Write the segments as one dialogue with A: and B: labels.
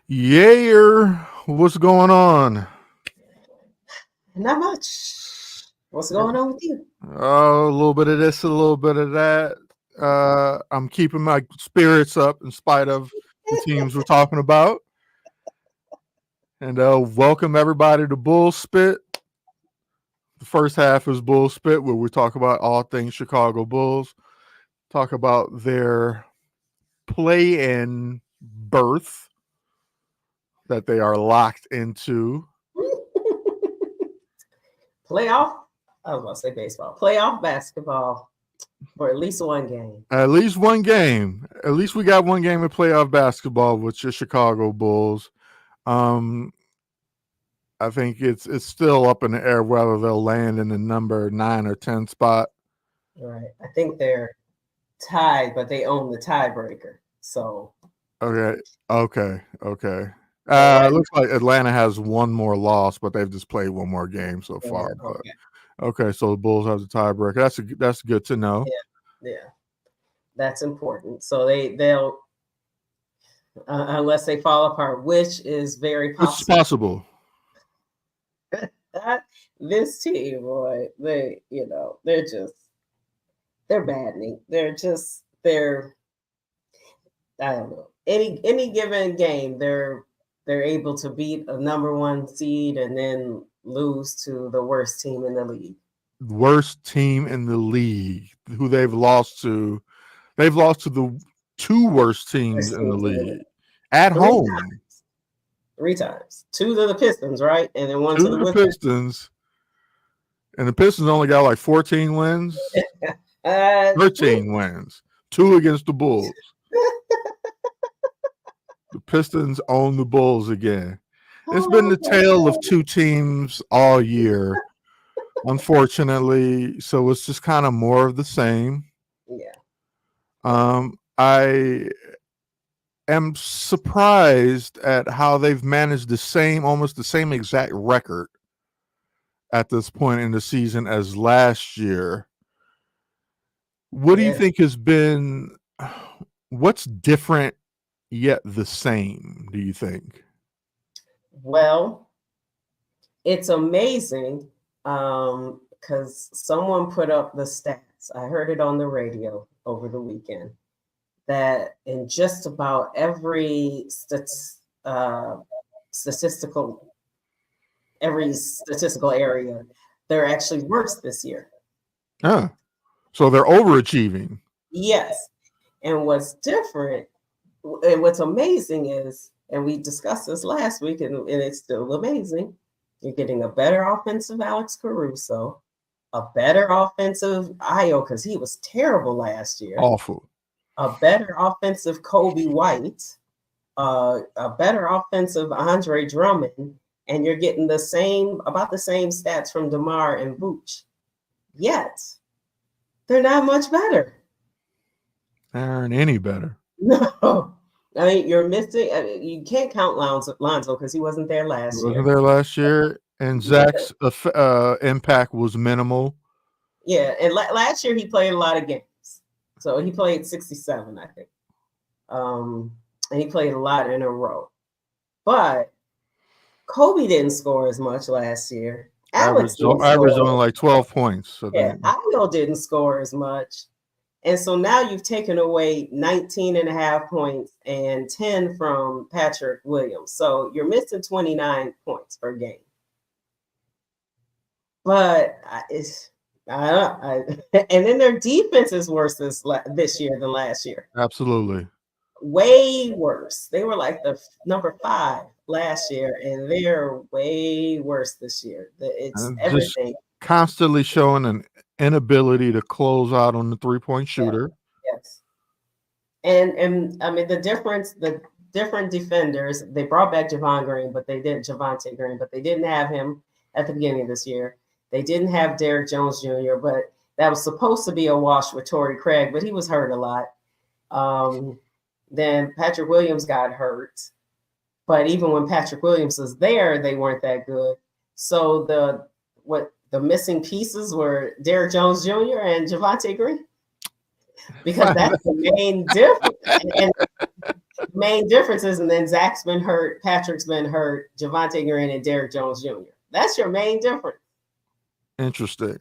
A: Yeah, what's going on?
B: Not much. What's going on with you?
A: A little bit of this, a little bit of that. I'm keeping my spirits up in spite of the teams we're talking about. And welcome everybody to Bull Spit. The first half is Bull Spit, where we talk about all things Chicago Bulls, talk about their play and birth that they are locked into.
B: Playoff? I was going to say baseball. Playoff basketball for at least one game.
A: At least one game. At least we got one game of playoff basketball with your Chicago Bulls. I think it's still up in the air whether they'll land in the number 9 or 10 spot.
B: Right. I think they're tied, but they own the tiebreaker. So.
A: Okay.
B: Right.
A: It looks like Atlanta has one more loss, but they've just played one more game so far. But okay, so the Bulls have the tiebreaker. That's good to know.
B: Yeah. That's important. So they'll unless they fall apart, which is very possible.
A: It's possible.
B: This team, boy, they're maddening. I don't know. Any given game, they're able to beat a number one seed and then lose to the worst team in the league.
A: Worst team in the league, who they've lost to. They've lost to the two worst teams in the league at home.
B: 3 times. 2 to the Pistons, right? And then 1
A: 2
B: to the
A: Pistons. And the Pistons only got like 14 wins. 13 wins. 2 against the Bulls. The Pistons own the Bulls again. It's been the tale of 2 teams all year, unfortunately. So it's just kind of more of the same.
B: Yeah.
A: I am surprised at how they've managed almost the same exact record at this point in the season as last year. What do you think has been, what's different yet the same, do you think?
B: Well, it's amazing because someone put up the stats. I heard it on the radio over the weekend that in just about every statistical area, they're actually worse this year.
A: Oh, so they're overachieving.
B: Yes. And what's different and what's amazing is, and we discussed this last week, and it's still amazing, you're getting a better offensive Alex Caruso, a better offensive Ayo, because he was terrible last year.
A: Awful.
B: A better offensive Kobe White, a better offensive Andre Drummond, and you're getting about the same stats from DeMar and Vooch. Yet, they're not much better.
A: They aren't any better.
B: No. I mean, you're missing. You can't count Lonzo because he wasn't there last
A: year. And Zach's impact was minimal.
B: Yeah, and last year he played a lot of games. So he played 67, I think. And he played a lot in a row. But Kobe didn't score as much last year.
A: Averaged only like 12 points. So
B: Ayo didn't score as much. And so now you've taken away 19 and a half points and 10 from Patrick Williams. So you're missing 29 points per game. But and then their defense is worse this year than last year.
A: Absolutely.
B: Way worse. They were like the number 5 last year, and they're way worse this year. It's everything.
A: Constantly showing an inability to close out on the 3-point shooter.
B: Yes. And I mean the different defenders, they brought back Javonte Green, but they didn't have him at the beginning of this year. They didn't have Derrick Jones Jr., but that was supposed to be a wash with Torrey Craig, but he was hurt a lot. Then Patrick Williams got hurt. But even when Patrick Williams was there, they weren't that good. So the missing pieces were Derrick Jones Jr. and Javonte Green. Because that's the main difference. And main differences, and then Zach's been hurt, Patrick's been hurt, Javonte Green and Derrick Jones Jr. That's your main difference.
A: Interesting.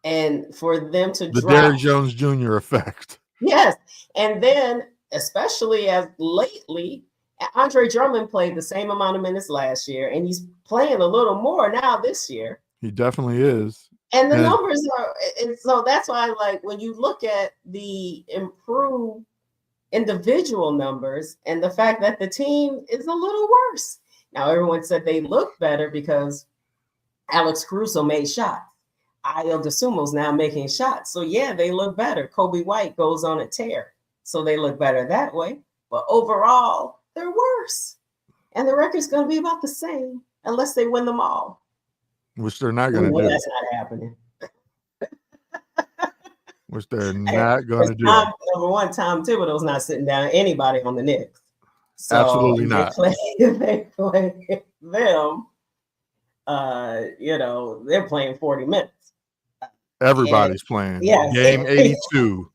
B: And for them to
A: the
B: drop
A: Derrick Jones Jr. effect.
B: Yes. And then, especially as lately, Andre Drummond played the same amount of minutes last year, and he's playing a little more now this year.
A: He definitely is.
B: And the numbers are, and so that's why, like, when you look at the improved individual numbers and the fact that the team is a little worse. Now, everyone said they look better because Alex Caruso made shots. Ayo Dosunmu's now making shots. So, yeah, they look better. Kobe White goes on a tear. So they look better that way. But overall, they're worse. And the record's going to be about the same unless they win them all.
A: Which they're not going to do.
B: That's not happening.
A: Which they're not going to do.
B: Number one, Tom Thibodeau's not sitting down anybody on the Knicks. So
A: absolutely not.
B: They play them. They're playing 40 minutes.
A: Everybody's playing.
B: Yes.
A: Game 82.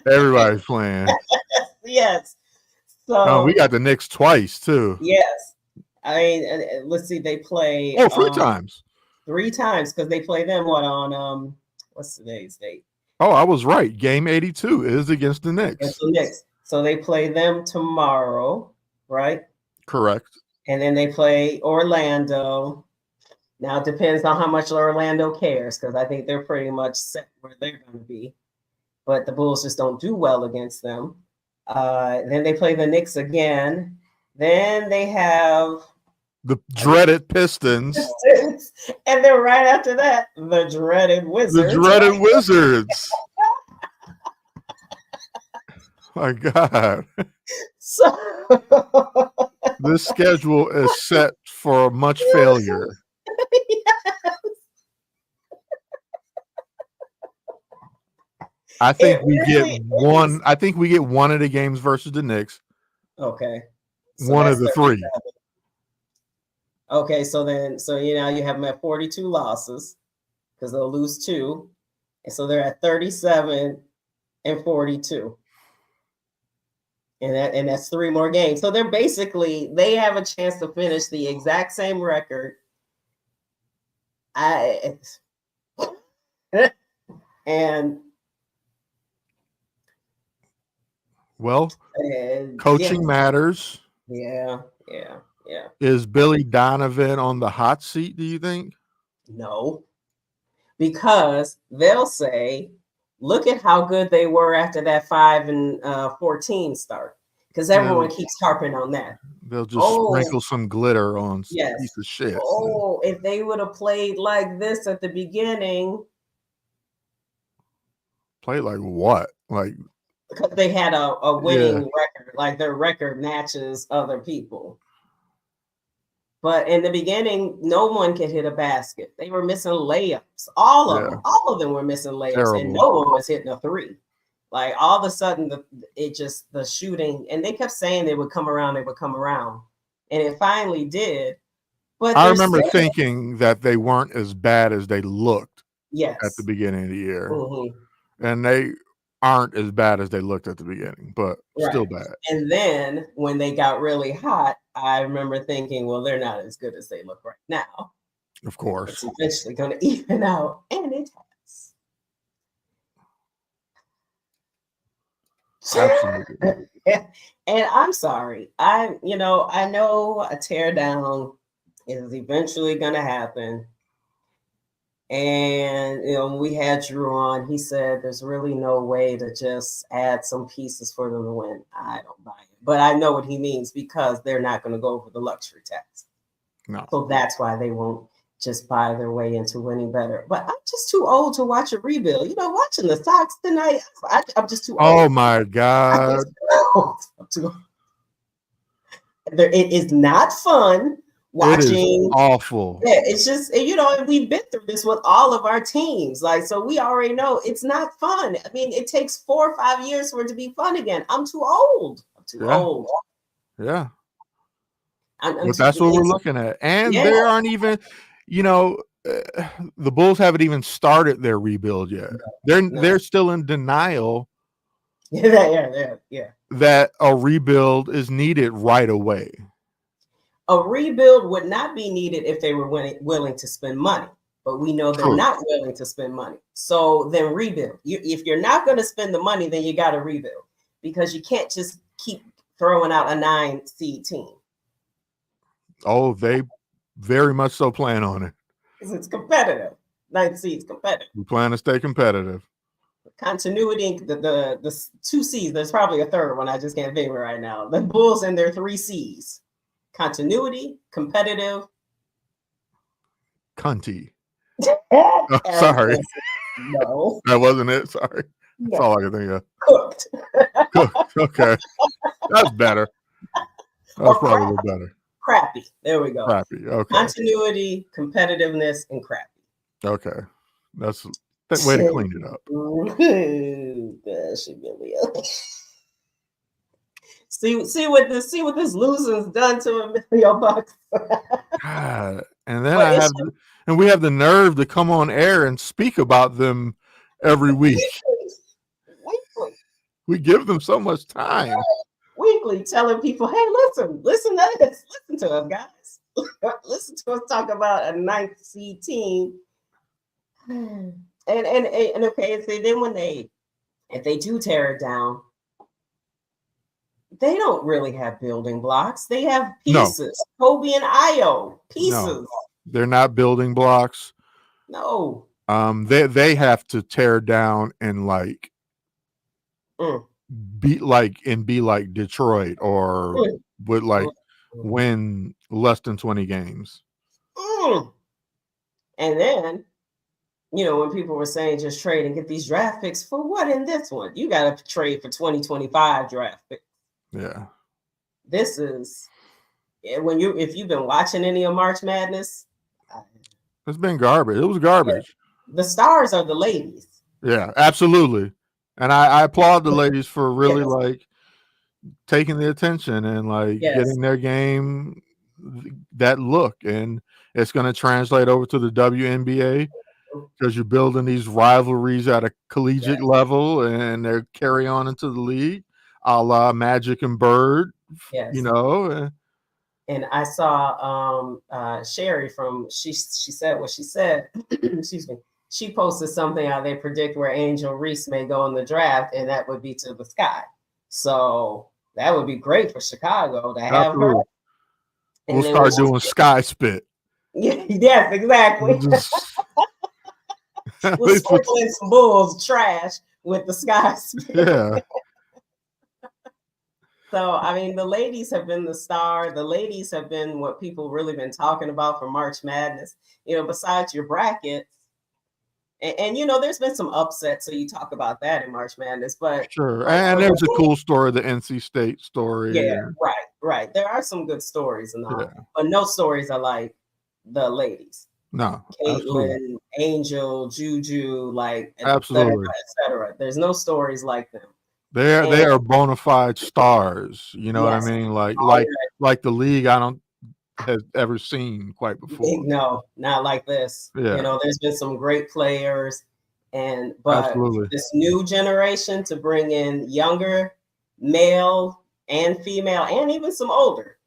A: Everybody's playing.
B: Yes. So
A: we got the Knicks twice too.
B: Yes. I mean, let's see. They play
A: 3 times.
B: 3 times because they play them on what's today's date?
A: Oh, I was right. Game 82 is against the Knicks.
B: It's the Knicks. So they play them tomorrow, right?
A: Correct.
B: And then they play Orlando. Now, it depends on how much Orlando cares, because I think they're pretty much set where they're going to be. But the Bulls just don't do well against them. Then they play the Knicks again. Then they have
A: the dreaded Pistons.
B: And then right after that, the dreaded Wizards.
A: The dreaded Wizards. My God.
B: So
A: this schedule is set for much failure.
B: Yes.
A: I think we get one. I think we get one of the games versus the Knicks.
B: Okay. So
A: one of the 3.
B: Okay, so you have them at 42 losses because they'll lose 2. And so they're at 37 and 42. And that's 3 more games. So they have a chance to finish the exact same record.
A: Coaching matters.
B: Yeah.
A: Is Billy Donovan on the hot seat, do you think?
B: No. Because they'll say, look at how good they were after that 5-14 start. Because everyone keeps harping on that.
A: They'll just sprinkle some glitter on some piece of shit.
B: Oh, if they would have played like this at the beginning.
A: Played like what? Like
B: because they had a winning record. Like their record matches other people. But in the beginning, no one could hit a basket. They were missing layups. All of them were missing layups. Terrible. And no one was hitting a 3. Like all of a sudden, the shooting, and they kept saying they would come around, and it finally did. But
A: I remember thinking that they weren't as bad as they looked.
B: Yes.
A: At the beginning of the year,
B: and
A: they aren't as bad as they looked at the beginning, but still bad.
B: And then when they got really hot, I remember thinking, well, they're not as good as they look right now.
A: Of course.
B: It's eventually going to even out, and it has.
A: Absolutely.
B: And I'm sorry. I know a tear down is eventually going to happen. And, when we had Drew on, he said there's really no way to just add some pieces for them to win. I don't buy it. But I know what he means because they're not going to go over the luxury tax.
A: No.
B: So that's why they won't just buy their way into winning better. But I'm just too old to watch a rebuild. Watching the Sox tonight, I'm just too old.
A: Oh, my God.
B: I'm too old. It is not fun. Watching
A: it is awful.
B: Yeah, it's just we've been through this with all of our teams. Like, so we already know it's not fun. I mean, it takes 4 or 5 years for it to be fun again. I'm too old. Old.
A: Yeah. But that's what we're looking at. And there aren't even, the Bulls haven't even started their rebuild yet. They're still in denial.
B: Yeah.
A: that a rebuild is needed right away.
B: A rebuild would not be needed if they were willing to spend money, but we know they're not willing to spend money. So then rebuild. If you're not going to spend the money, then you got to rebuild, because you can't just keep throwing out a 9 seed team.
A: Oh, they very much so plan on it.
B: It's competitive. 9 seeds competitive.
A: We plan to stay competitive.
B: Continuity, the 2 C's. There's probably a third one I just can't think of right now. The Bulls and their 3 C's. Continuity, competitive.
A: Cunty. Oh, sorry.
B: No.
A: That wasn't it. Sorry.
B: No.
A: That's all I can think of.
B: Cooked.
A: Cooked. Okay. That's better. That's probably better.
B: Crappy. There we go.
A: Crappy. Okay.
B: Continuity, competitiveness, and crappy.
A: Okay. That's that way to clean it up.
B: See what this losing's done to $1 million bucks.
A: God. And then we have the nerve to come on air and speak about them every week.
B: Weekly.
A: We give them so much time.
B: Weekly, telling people, hey, listen to this. Listen to us, guys. Listen to us talk about a 9th seed team. And okay, so then if they do tear it down, they don't really have building blocks. They have pieces. No. Kobe and Io, pieces. No,
A: they're not building blocks.
B: No.
A: They have to tear down and be like Detroit, or would win less than 20 games.
B: And then, when people were saying just trade and get these draft picks, for what in this one? You got to trade for 2025 draft picks.
A: Yeah.
B: This is if you've been watching any of March Madness,
A: it's been garbage. It was garbage.
B: The stars are the ladies.
A: Yeah, absolutely. And I applaud the ladies for really taking the attention and getting their game that look, and it's going to translate over to the WNBA, because you're building these rivalries at a collegiate level, and they're carry on into the league, a la Magic and Bird.
B: Yes. And I saw Sherry she said what she said. Excuse me. She posted something how they predict where Angel Reese may go in the draft, and that would be to the sky. So that would be great for Chicago to have her.
A: We'll start doing sky spit.
B: Yes, exactly. We'll sprinkle in some Bulls trash with the sky spit.
A: Yeah.
B: So, I mean, the ladies have been the star. The ladies have been what people really been talking about for March Madness. Besides your brackets. And there's been some upsets, so you talk about that in March Madness, but
A: sure. And there's a cool story, the NC State story.
B: Yeah, right. There are some good stories and all, but no stories are like the ladies.
A: No,
B: Caitlin,
A: absolutely.
B: Angel, Juju,
A: absolutely,
B: et cetera. There's no stories like them.
A: They are bona fide stars. You know what I mean? Like the league has ever seen quite before.
B: No, not like this.
A: Yeah.
B: There's been some great players, but this new generation to bring in younger male and female, and even some older,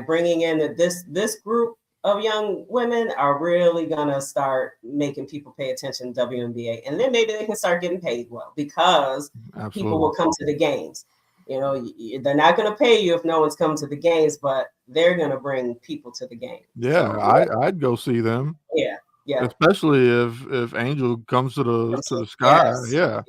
B: bringing in this group of young women are really gonna start making people pay attention to WNBA, and then maybe they can start getting paid well, because people will come to the games. They're not going to pay you if no one's come to the games, but they're going to bring people to the game.
A: Yeah, I'd go see them.
B: Yeah.
A: Especially if Angel comes to the sky.
B: Yes.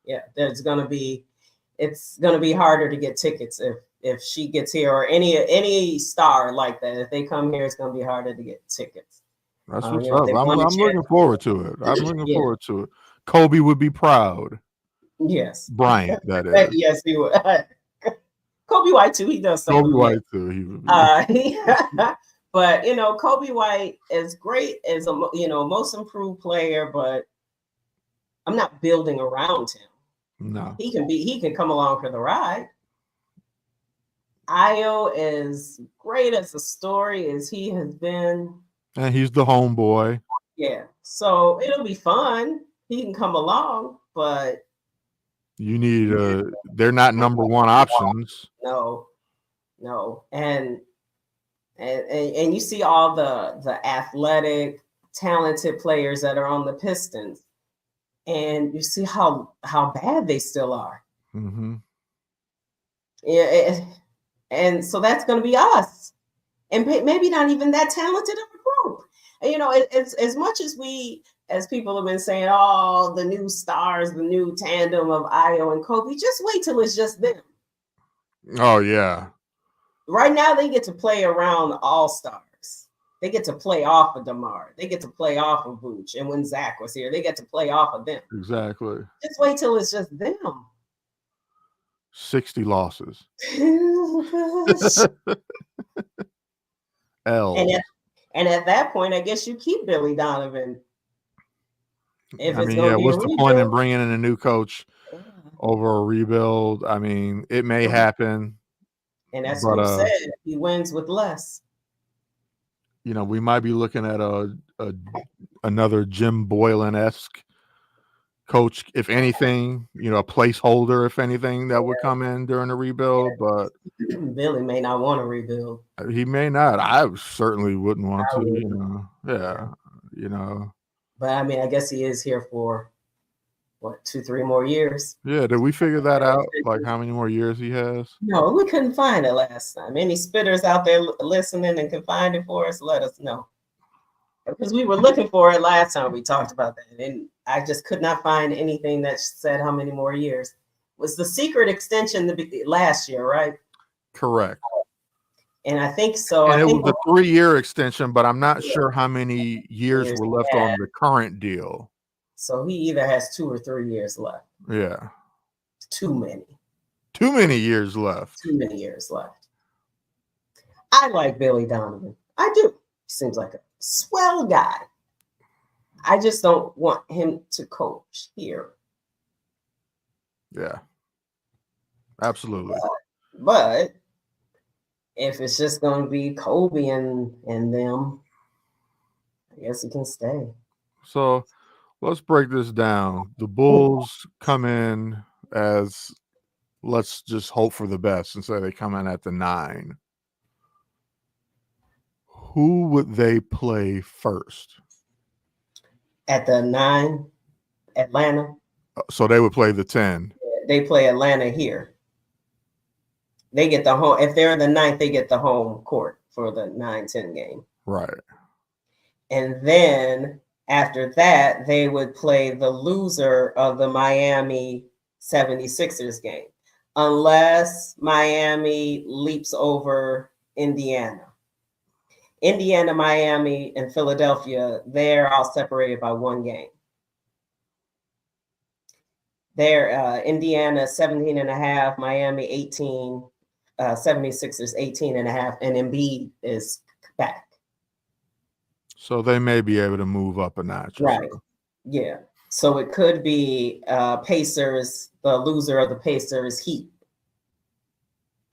B: Yeah. It's going to be harder to get tickets if she gets here, or any star like that. If they come here, it's going to be harder to get tickets.
A: That's what's up. I'm looking forward to it. I'm looking forward to it. Kobe would be proud.
B: Yes.
A: Bryant, that is.
B: Yes, he would. Kobe White too. He does something.
A: Kobe White too. He would be.
B: But Kobe White is great as a most improved player, but I'm not building around him.
A: No.
B: He can come along for the ride. Io is great as a story as he has been.
A: And he's the homeboy.
B: Yeah. So it'll be fun. He can come along, but
A: You need they're not number one options.
B: No, no. And you see all the athletic, talented players that are on the Pistons, and you see how bad they still are.
A: Mm-hmm.
B: Yeah, and so that's going to be us, and maybe not even that talented of a group. And, you know, it's as much as people have been saying, oh, the new stars, the new tandem of Io and Kobe. Just wait till it's just them.
A: Oh yeah.
B: Right now, they get to play around all stars. They get to play off of DeMar. They get to play off of Vooch. And when Zach was here, they get to play off of them.
A: Exactly.
B: Just wait till it's just them.
A: 60 losses. L.
B: And at that point, I guess you keep Billy Donovan.
A: I mean, yeah, what's the point in bringing in a new coach over a rebuild? I mean, it may happen.
B: And as Scoop said, he wins with less.
A: You know, we might be looking at another Jim Boylan-esque coach, if anything, you know, a placeholder, if anything, that would come in during the rebuild. But
B: Billy may not want to rebuild.
A: He may not. I certainly wouldn't want to, you know. Yeah, you know.
B: But I mean, I guess he is here for what, 2-3 more years.
A: Yeah, did we figure that out? Like how many more years he has?
B: No, we couldn't find it last time. Any spitters out there listening and can find it for us, let us know. Because we were looking for it last time we talked about that, and I just could not find anything that said how many more years. Was the secret extension last year, right?
A: Correct.
B: And I think so.
A: And it was a 3-year extension, but I'm not sure how many years were left on the current deal.
B: So he either has 2 or 3 years left.
A: Yeah.
B: Too many.
A: Too many years left.
B: Too many years left. I like Billy Donovan. I do. He seems like a swell guy. I just don't want him to coach here.
A: Yeah. Absolutely.
B: But if it's just going to be Kobe and them, I guess he can stay.
A: So let's break this down. The Bulls come in as, let's just hope for the best and say they come in at the 9. Who would they play first?
B: At the 9, Atlanta.
A: So they would play the 10.
B: They play Atlanta here. They get the home. If they're the 9th, they get the home court for the 9-10 game.
A: Right.
B: And then after that, they would play the loser of the Miami 76ers game, unless Miami leaps over Indiana. Indiana, Miami, and Philadelphia, they're all separated by 1 game. They're Indiana 17.5, Miami 18, 76ers 18.5, and Embiid is back.
A: So they may be able to move up a notch.
B: Right. Yeah. So it could be Pacers, the loser of the Pacers, Heat.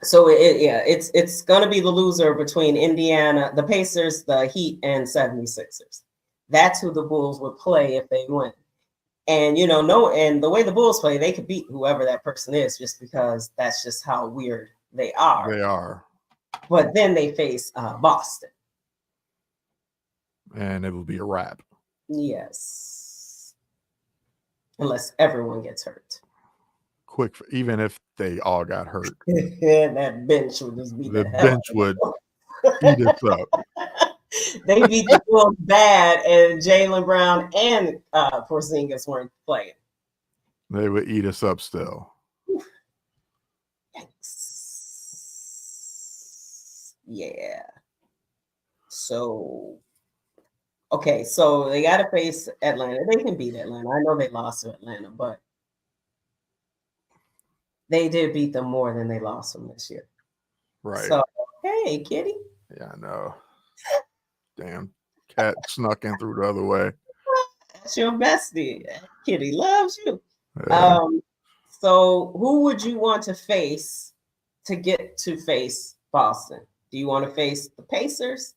B: So it's going to be the loser between Indiana, the Pacers, the Heat, and 76ers. That's who the Bulls would play if they win. And, you know, and the way the Bulls play, they could beat whoever that person is just because that's just how weird they are.
A: They are.
B: But then they face Boston.
A: And it will be a wrap.
B: Yes. Unless everyone gets hurt.
A: Quick, even if they all got hurt.
B: That bench would just be
A: the bench would eat us up.
B: They beat the Bulls bad, and Jaylen Brown and Porzingis weren't playing.
A: They would eat us up still.
B: Yikes. Yeah. So, okay, so they got to face Atlanta. They can beat Atlanta. I know they lost to Atlanta, but they did beat them more than they lost them this year.
A: Right.
B: So, hey, kitty.
A: Yeah, I know. Damn, cat snuck in through the other way.
B: That's your bestie. Kitty loves you. Yeah. So who would you want to face to get to face Boston? Do you want to face the Pacers,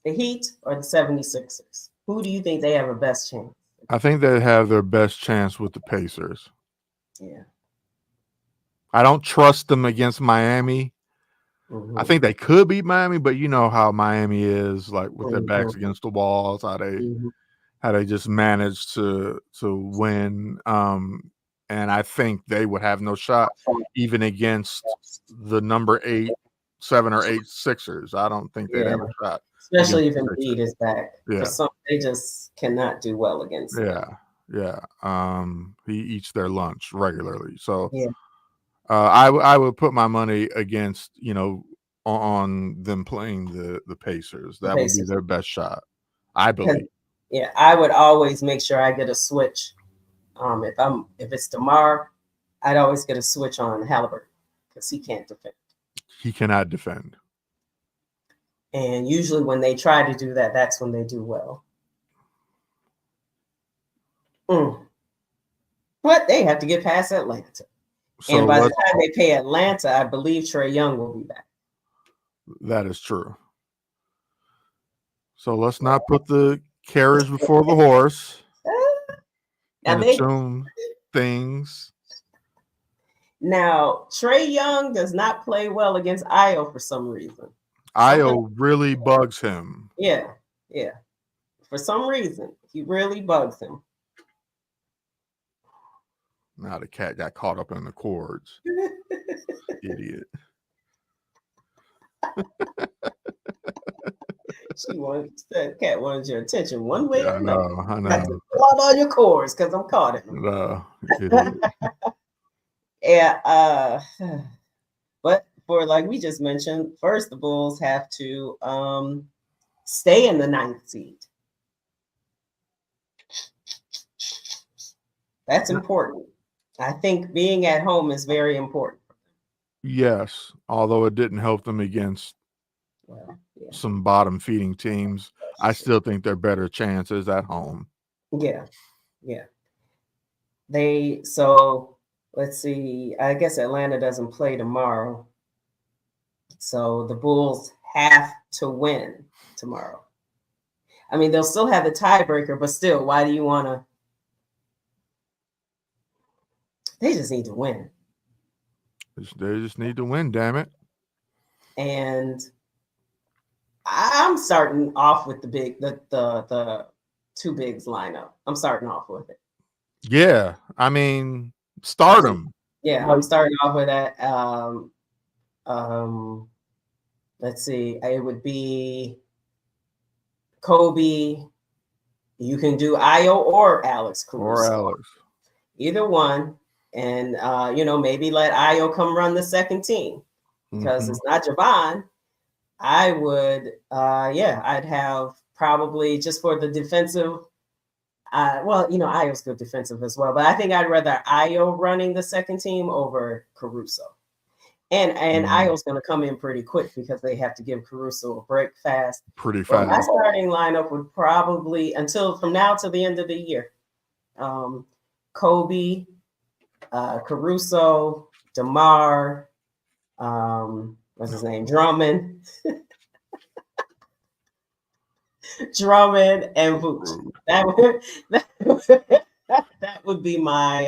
B: the Heat, or the 76ers? Who do you think they have a best chance?
A: I think they have their best chance with the Pacers.
B: Yeah.
A: I don't trust them against Miami.
B: Mm-hmm.
A: I think they could beat Miami, but you know how Miami is, like with their backs against the walls, how they just manage to win. And I think they would have no shot even against the number 7 or 8 Sixers. I don't think they'd have a shot.
B: Especially if Embiid is back.
A: Yeah.
B: For some, they just cannot do well against them.
A: Yeah. He eats their lunch regularly. So
B: Yeah.
A: I would put my money against, on them playing the Pacers. That would be their best shot, I believe.
B: Yeah, I would always make sure I get a switch. If it's DeMar, I'd always get a switch on Halliburton because he can't defend.
A: He cannot defend.
B: And usually when they try to do that, that's when they do well. But they have to get past Atlanta. So and by the time they play Atlanta, I believe Trae Young will be back.
A: That is true. So let's not put the carriage before the horse and assume things.
B: Now, Trae Young does not play well against Io for some reason.
A: Io really bugs him.
B: Yeah. For some reason, he really bugs him.
A: Now the cat got caught up in the cords. Idiot.
B: That cat wanted your attention one way or another.
A: I know.
B: Got to pull out all your cords because I'm caught in them.
A: No,
B: yeah. But for like we just mentioned, first the Bulls have to stay in the 9th seed. That's important. I think being at home is very important.
A: Yes, although it didn't help them against some bottom feeding teams. I still think they're better chances at home.
B: Yeah. So let's see. I guess Atlanta doesn't play tomorrow. So the Bulls have to win tomorrow. I mean, they'll still have the tiebreaker, but still, why do you want to? They just need to win.
A: They just need to win, damn it.
B: And I'm starting off with the two bigs lineup. I'm starting off with it.
A: Yeah, I mean, start them.
B: Yeah, I'm starting off with that. Let's see. It would be Kobe. You can do Io or Alex Caruso. Either one. And, maybe let Io come run the second team because it's not Javon. I would, I'd have probably just for the defensive. Io's good defensive as well, but I think I'd rather Io running the second team over Caruso. And Io's going to come in pretty quick because they have to give Caruso a break fast.
A: Pretty fast.
B: My starting lineup would probably, until from now to the end of the year, Kobe, Caruso, DeMar, what's his name? Drummond. Drummond and Vooch. That would be my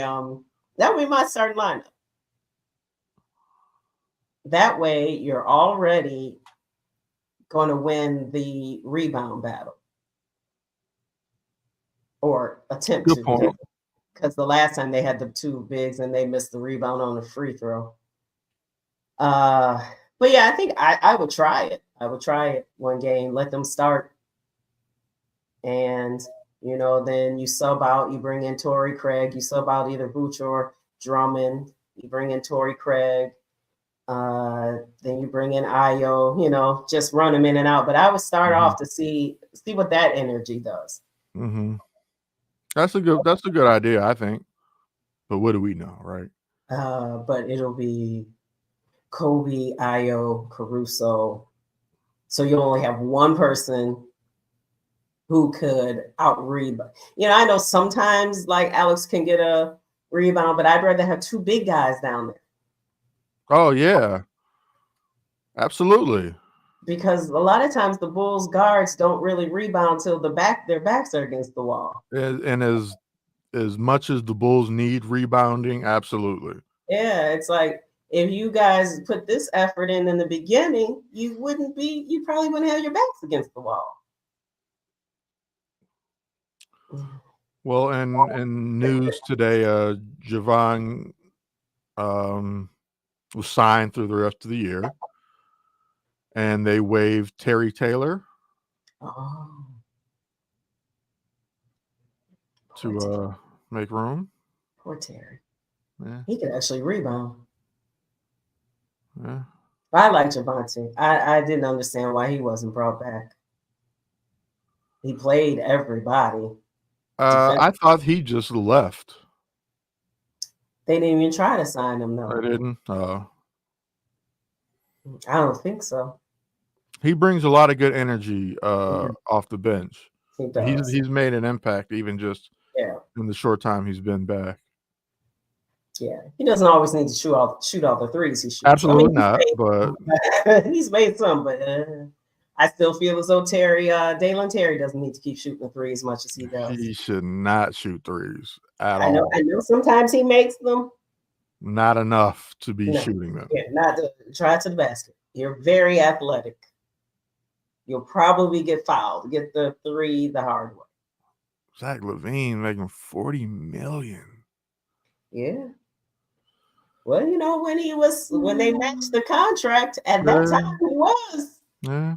B: starting lineup. That way you're already going to win the rebound battle. Or attempt to. Because the last time they had the two bigs and they missed the rebound on the free throw. But yeah, I think I would try it. I would try it one game, let them start. And, then you sub out, you bring in Torrey Craig, you sub out either Vooch or Drummond, you bring in Torrey Craig, then you bring in Io, just run them in and out. But I would start off to see what that energy does.
A: Mm-hmm. That's a good idea, I think. But what do we know, right?
B: But it'll be Kobe, Io, Caruso. So you only have one person who could out-rebound. I know sometimes like Alex can get a rebound, but I'd rather have two big guys down there.
A: Oh, yeah. Absolutely.
B: Because a lot of times the Bulls guards don't really rebound till their backs are against the wall.
A: And as much as the Bulls need rebounding, absolutely.
B: Yeah, it's like if you guys put this effort in the beginning, you probably wouldn't have your backs against the wall.
A: Well, in news today, Javon was signed through the rest of the year, and they waived Terry Taylor to make room.
B: Poor Terry.
A: Yeah.
B: He could actually rebound.
A: Yeah.
B: I like Javonte. I didn't understand why he wasn't brought back. He played everybody.
A: I thought he just left.
B: They didn't even try to sign him, though.
A: I didn't.
B: I don't think so.
A: He brings a lot of good energy off the bench.
B: He does.
A: He's made an impact even just in the short time he's been back.
B: Yeah, he doesn't always need to shoot all the threes he shoots.
A: Absolutely not, but
B: he's made some. But I still feel as though Dalen Terry doesn't need to keep shooting the three as much as he does.
A: He should not shoot threes at all.
B: I know sometimes he makes them.
A: Not enough to be shooting them.
B: Yeah, not to try to the basket. You're very athletic. You'll probably get fouled. Get the three the hard way.
A: Zach LaVine making $40 million.
B: Yeah. Well, when they matched the contract at that time, he was.
A: Yeah.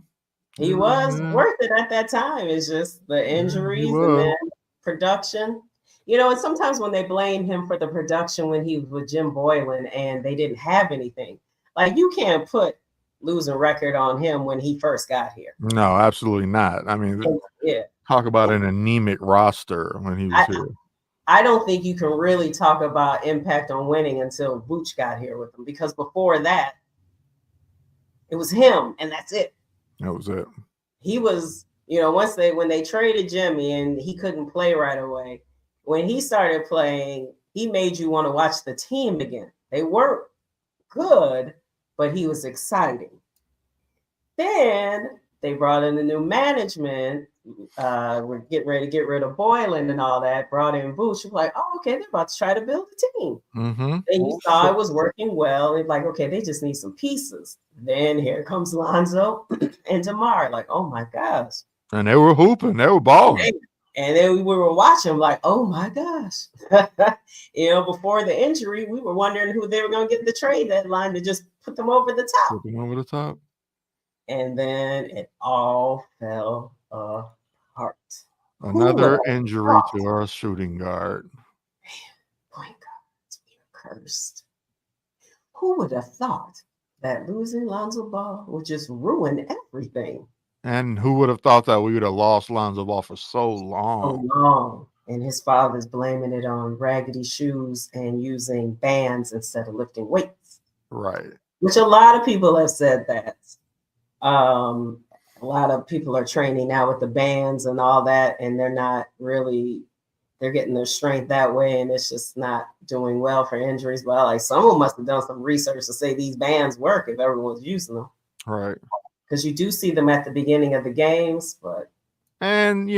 B: He was worth it at that time. It's just the injuries and then production. And sometimes when they blame him for the production when he was with Jim Boylan and they didn't have anything, like you can't put losing record on him when he first got here.
A: No, absolutely not. I mean, talk about an anemic roster when he was here.
B: I don't think you can really talk about impact on winning until Vooch got here with them, because before that, it was him and that's it.
A: That was it.
B: He was, when they traded Jimmy and he couldn't play right away, when he started playing, he made you want to watch the team again. They weren't good, but he was exciting. Then they brought in the new management. We're getting ready to get rid of Boylan and all that. Brought in Vooch. You're like, oh, okay, they're about to try to build a team.
A: Mm-hmm.
B: And you saw it was working well. It's like, okay, they just need some pieces. Then here comes Lonzo and DeMar. Like, oh my gosh.
A: And they were hooping. They were balling.
B: And then we were watching like, oh my gosh. Before the injury, we were wondering who they were going to get the trade deadline to just put them over the top.
A: Put them over the top.
B: And then it all fell apart.
A: Another injury to our shooting guard.
B: Point guards, we're cursed. Who would have thought that losing Lonzo Ball would just ruin everything?
A: And who would have thought that we would have lost Lonzo Ball for so long?
B: And his father's blaming it on raggedy shoes and using bands instead of lifting weights.
A: Right.
B: Which a lot of people have said that. A lot of people are training now with the bands and all that, and they're getting their strength that way, and it's just not doing well for injuries. Well, like someone must have done some research to say these bands work if everyone's using them.
A: Right.
B: Because you do see them at the beginning of the games,
A: and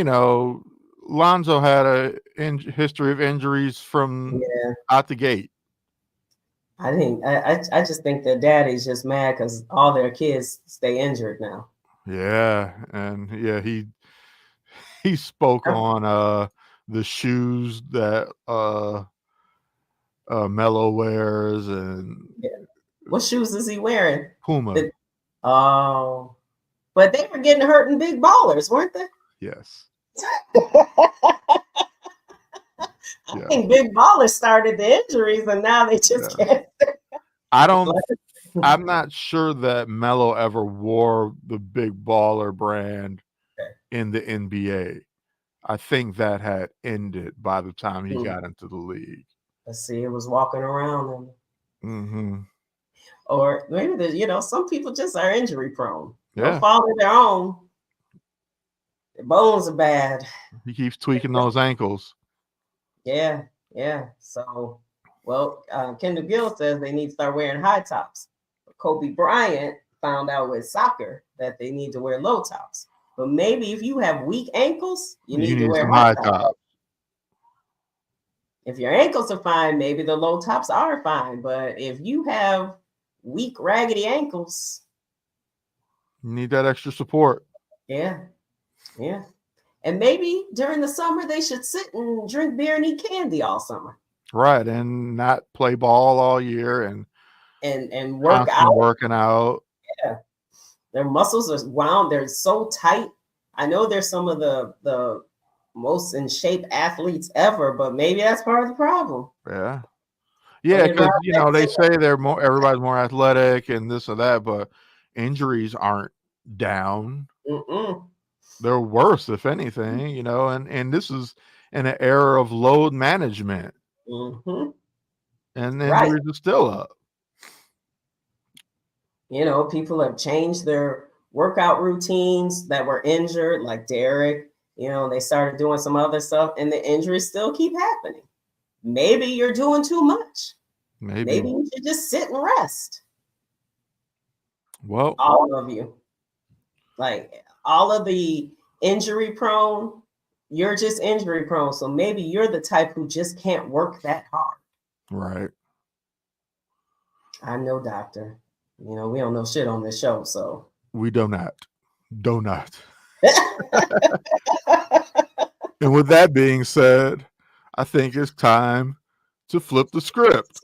A: Lonzo had a history of injuries from out the gate.
B: I just think their daddy's just mad because all their kids stay injured now.
A: Yeah, and he spoke on the shoes that Melo wears, and
B: what shoes is he wearing?
A: Puma.
B: But they were getting hurt in big ballers, weren't they?
A: Yes.
B: I think big ballers started the injuries, and now they just can't.
A: I'm not sure that Melo ever wore the big baller brand in the NBA. I think that had ended by the time he got into the league.
B: Let's see, it was walking around.
A: Mm-hmm.
B: Or maybe some people just are injury prone.
A: Yeah.
B: Don't follow their own. Their bones are bad.
A: He keeps tweaking those ankles.
B: Yeah. So, Kendall Gill says they need to start wearing high tops. But Kobe Bryant found out with soccer that they need to wear low tops. But maybe if you have weak ankles, you need to wear high tops. If your ankles are fine, maybe the low tops are fine. But if you have weak, raggedy ankles.
A: You need that extra support.
B: Yeah. Yeah. And maybe during the summer they should sit and drink beer and eat candy all summer.
A: Right. And not play ball all year and
B: work out.
A: Working out.
B: Yeah. Their muscles are wound. They're so tight. I know they're some of the most in shape athletes ever, but maybe that's part of the problem.
A: Yeah. Yeah, because they say everybody's more athletic and this or that, but injuries aren't down.
B: Mm-mm.
A: They're worse, if anything, and this is in an era of load management.
B: Mm-hmm.
A: And injuries are still up.
B: People have changed their workout routines that were injured, like Derek. They started doing some other stuff, and the injuries still keep happening. Maybe you're doing too much. Maybe you should just sit and rest.
A: Well,
B: all of you, like all of the injury prone, you're just injury prone. So maybe you're the type who just can't work that hard.
A: Right.
B: I'm no doctor. We don't know shit on this show, so
A: we do not. And with that being said, I think it's time to flip the script.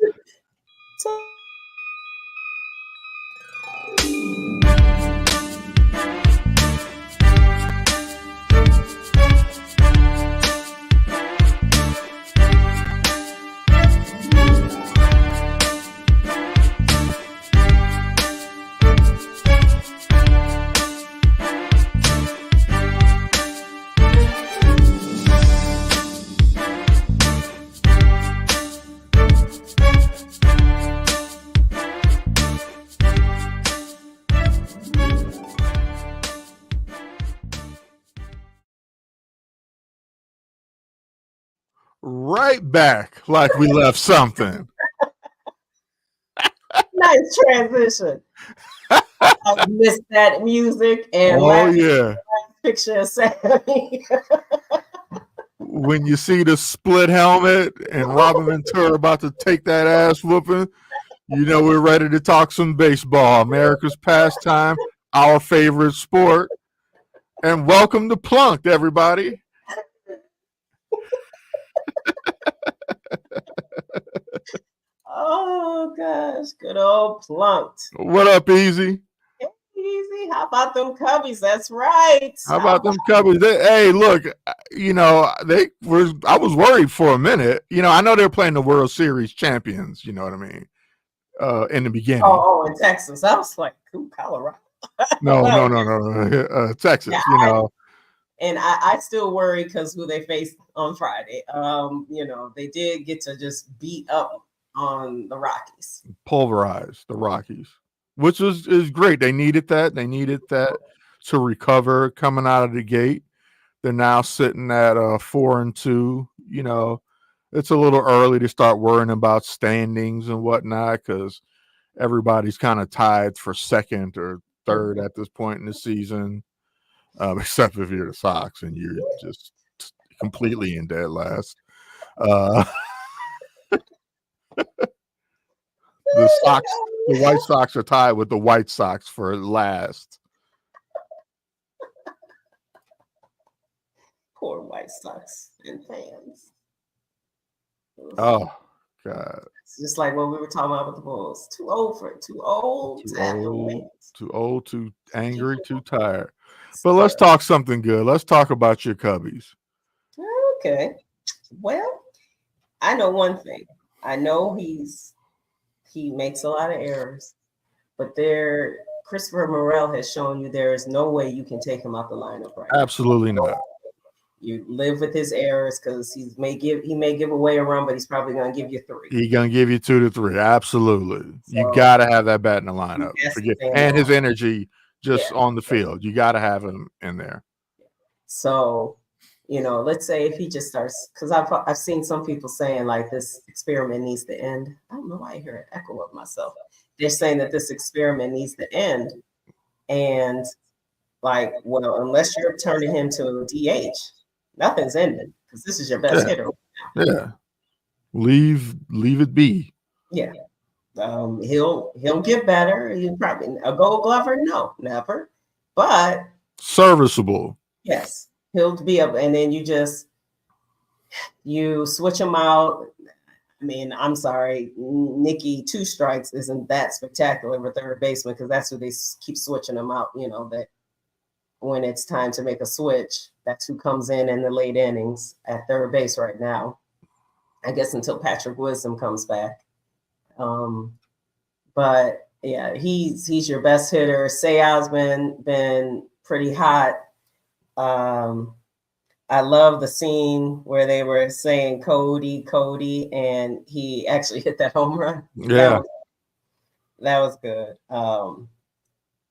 A: Right back like we left something.
B: Nice transition. I missed that music and picture of Sammy.
A: When you see the split helmet and Robin Ventura about to take that ass whooping, we're ready to talk some baseball. America's pastime, our favorite sport. And welcome to Plunked, everybody.
B: Oh gosh, good old Plunked.
A: What up, Easy?
B: Easy. How about them Cubbies? That's right.
A: How about them Cubbies? Hey, look, I was worried for a minute. I know they're playing the World Series champions. You know what I mean? In the beginning.
B: Oh, in Texas. I was like, Colorado.
A: No. Texas. Yeah,
B: And I still worry because who they faced on Friday. They did get to just beat up on the Rockies.
A: Pulverize the Rockies, which is great. They needed that. They needed that to recover coming out of the gate. They're now sitting at 4-2. It's a little early to start worrying about standings and whatnot because everybody's kind of tied for second or third at this point in the season, except if you're the Sox and you're just completely in dead last. The White Sox are tied with the White Sox for last.
B: Poor White Sox and fans.
A: Oh God!
B: It's just like what we were talking about with the Bulls. Too old for it. Too old.
A: Too angry. Too tired. But let's talk something good. Let's talk about your Cubbies.
B: Okay. Well, I know one thing. I know he makes a lot of errors, but Christopher Morel has shown you there is no way you can take him out the lineup right now.
A: Absolutely not.
B: You live with his errors because he may give away a run, but he's probably going to give you 3.
A: He's going to give you 2 to 3. Absolutely. So, you got to have that bat in the lineup. And his energy just on the field. You got to have him in there.
B: So, let's say if he just starts, because I've seen some people saying like this experiment needs to end. I don't know why I hear an echo of myself. They're saying that this experiment needs to end. And like, well, unless you're turning him to a DH, nothing's ending because this is your best hitter.
A: Yeah. Leave it be.
B: Yeah. He'll get better. He'll probably a Gold Glover, no, never. But
A: serviceable.
B: yes, he'll be up, and then you switch him out. I mean, I'm sorry, Nikki Two Strikes isn't that spectacular with third baseman because that's who they keep switching them out. You know that when it's time to make a switch, that's who comes in the late innings at third base right now. I guess until Patrick Wisdom comes back. But yeah, he's your best hitter. Seiya's been pretty hot. I love the scene where they were saying Cody, and he actually hit that home run.
A: Yeah.
B: That was good.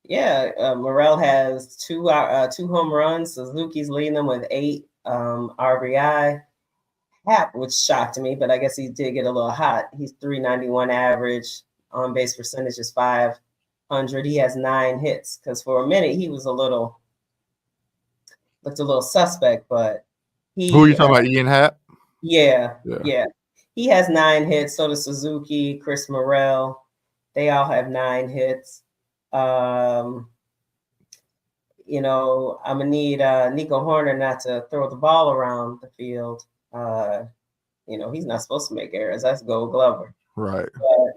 B: Morel has two home runs. Suzuki's leading them with 8 RBI. Hap, which shocked me, but I guess he did get a little hot. He's 391 average. On base percentage is 500. He has 9 hits because for a minute he was looked a little suspect, but
A: who are you talking about? Ian Happ?
B: Yeah. He has 9 hits. So does Suzuki, Chris Morel. They all have 9 hits. I'm gonna need Nico Horner not to throw the ball around the field. He's not supposed to make errors. That's Gold Glover.
A: Right.
B: But,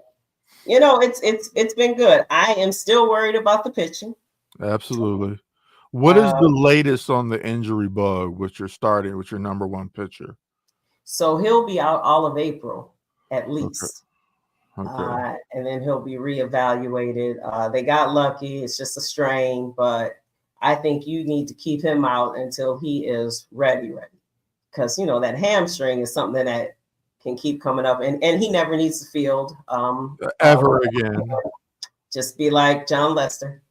B: it's been good. I am still worried about the pitching.
A: Absolutely. What is the latest on the injury bug with your number one pitcher?
B: So he'll be out all of April at least.
A: Okay.
B: And then he'll be reevaluated. They got lucky. It's just a strain, but I think you need to keep him out until he is ready. Because, that hamstring is something that can keep coming up. And he never needs to field.
A: Ever again.
B: Just be like John Lester.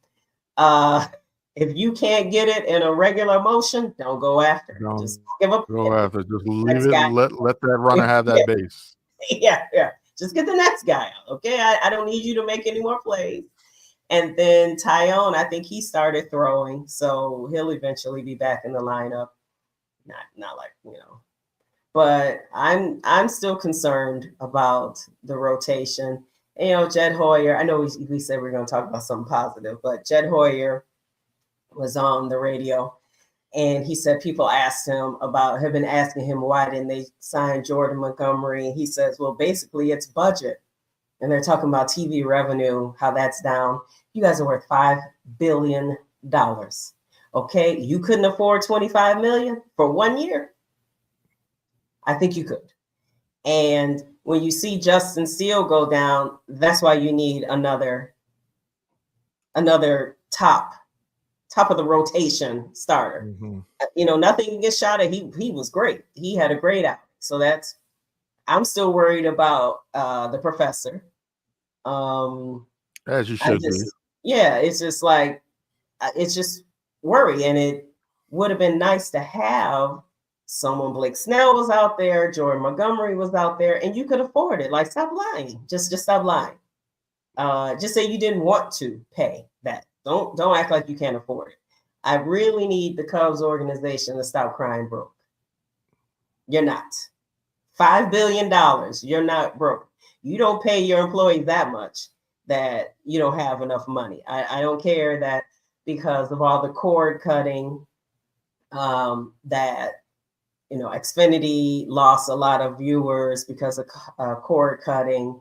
B: If you can't get it in a regular motion, don't go after. Just give up.
A: Go after. Just leave it. Let that runner have that base.
B: Yeah. Just get the next guy out. Okay. I don't need you to make any more plays. And then Tyone, I think he started throwing, so he'll eventually be back in the lineup. Not like, but I'm still concerned about the rotation. Jed Hoyer, I know we said we're going to talk about something positive, but Jed Hoyer was on the radio and he said people have been asking him why didn't they sign Jordan Montgomery. He says, well, basically it's budget. And they're talking about TV revenue, how that's down. You guys are worth $5 billion. Okay, you couldn't afford $25 million for 1 year. I think you could. And when you see Justin Steele go down, that's why you need another top of the rotation starter. Mm-hmm. Nothing against Shada. He was great. He had a great out. So I'm still worried about the professor.
A: As you should be.
B: Yeah, it's just like it's just worry, and it would have been nice to have someone. Blake Snell was out there, Jordan Montgomery was out there, and you could afford it. Like, stop lying. Just stop lying. Just say you didn't want to pay that. Don't act like you can't afford it. I really need the Cubs organization to stop crying broke. You're not. $5 billion. You're not broke. You don't pay your employees that much that you don't have enough money. I don't care that because of all the cord cutting that, Xfinity lost a lot of viewers because of cord cutting.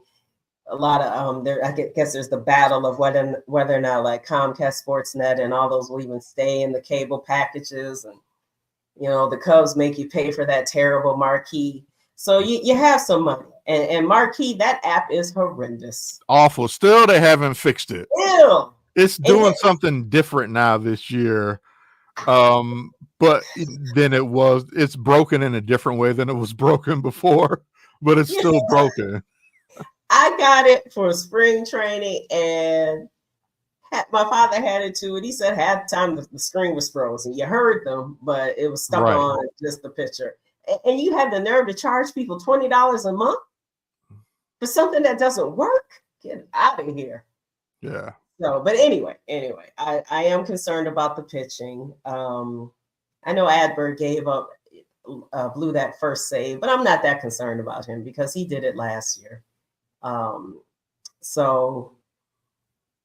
B: A lot of I guess there's the battle of whether or not like Comcast Sportsnet and all those will even stay in the cable packages, and the Cubs make you pay for that terrible marquee. So you have some money, and marquee, that app is horrendous,
A: awful. Still, they haven't fixed it.
B: Ew.
A: It's doing something different now this year, but then it's broken in a different way than it was broken before, but it's still broken.
B: I got it for spring training, and my father had it too. And he said half the time the screen was frozen. You heard them, but it was stuck on just the picture. And you had the nerve to charge people $20 a month for something that doesn't work? Get out of here.
A: Yeah.
B: So, but anyway, I am concerned about the pitching. I know Adberg blew that first save, but I'm not that concerned about him because he did it last year. So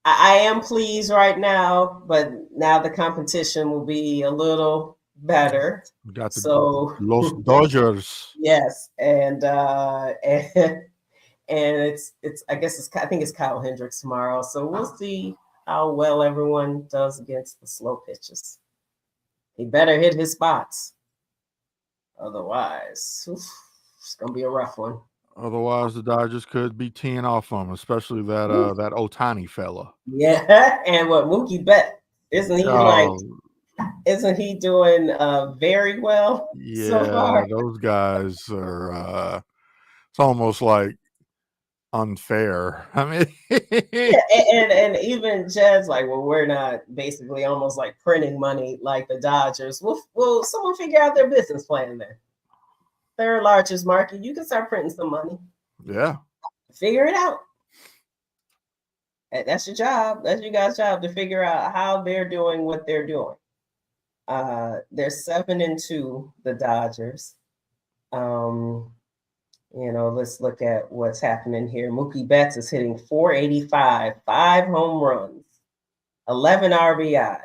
B: I am pleased right now, but now the competition will be a little better.
A: We got the
B: So
A: Los Dodgers.
B: yes, and it's I think it's Kyle Hendricks tomorrow. So we'll see how well everyone does against the slow pitches. He better hit his spots. Otherwise, it's gonna be a rough one.
A: Otherwise, the Dodgers could be teeing off on him, especially that that Ohtani fella.
B: Yeah, and what Mookie Bet isn't he like?
A: Oh,
B: Isn't he doing very well so
A: yeah,
B: far?
A: those guys are. It's almost like unfair. I mean,
B: Yeah, and even Jed's like, well, we're not basically almost like printing money like the Dodgers. Will someone figure out their business plan then? Third largest market, you can start printing some money.
A: yeah.
B: Figure it out. That's your job. That's your guys' job to figure out how they're doing what they're doing. They're 7-2, the Dodgers. Let's look at what's happening here. Mookie Betts is hitting 485, 5 home runs, 11 RBI,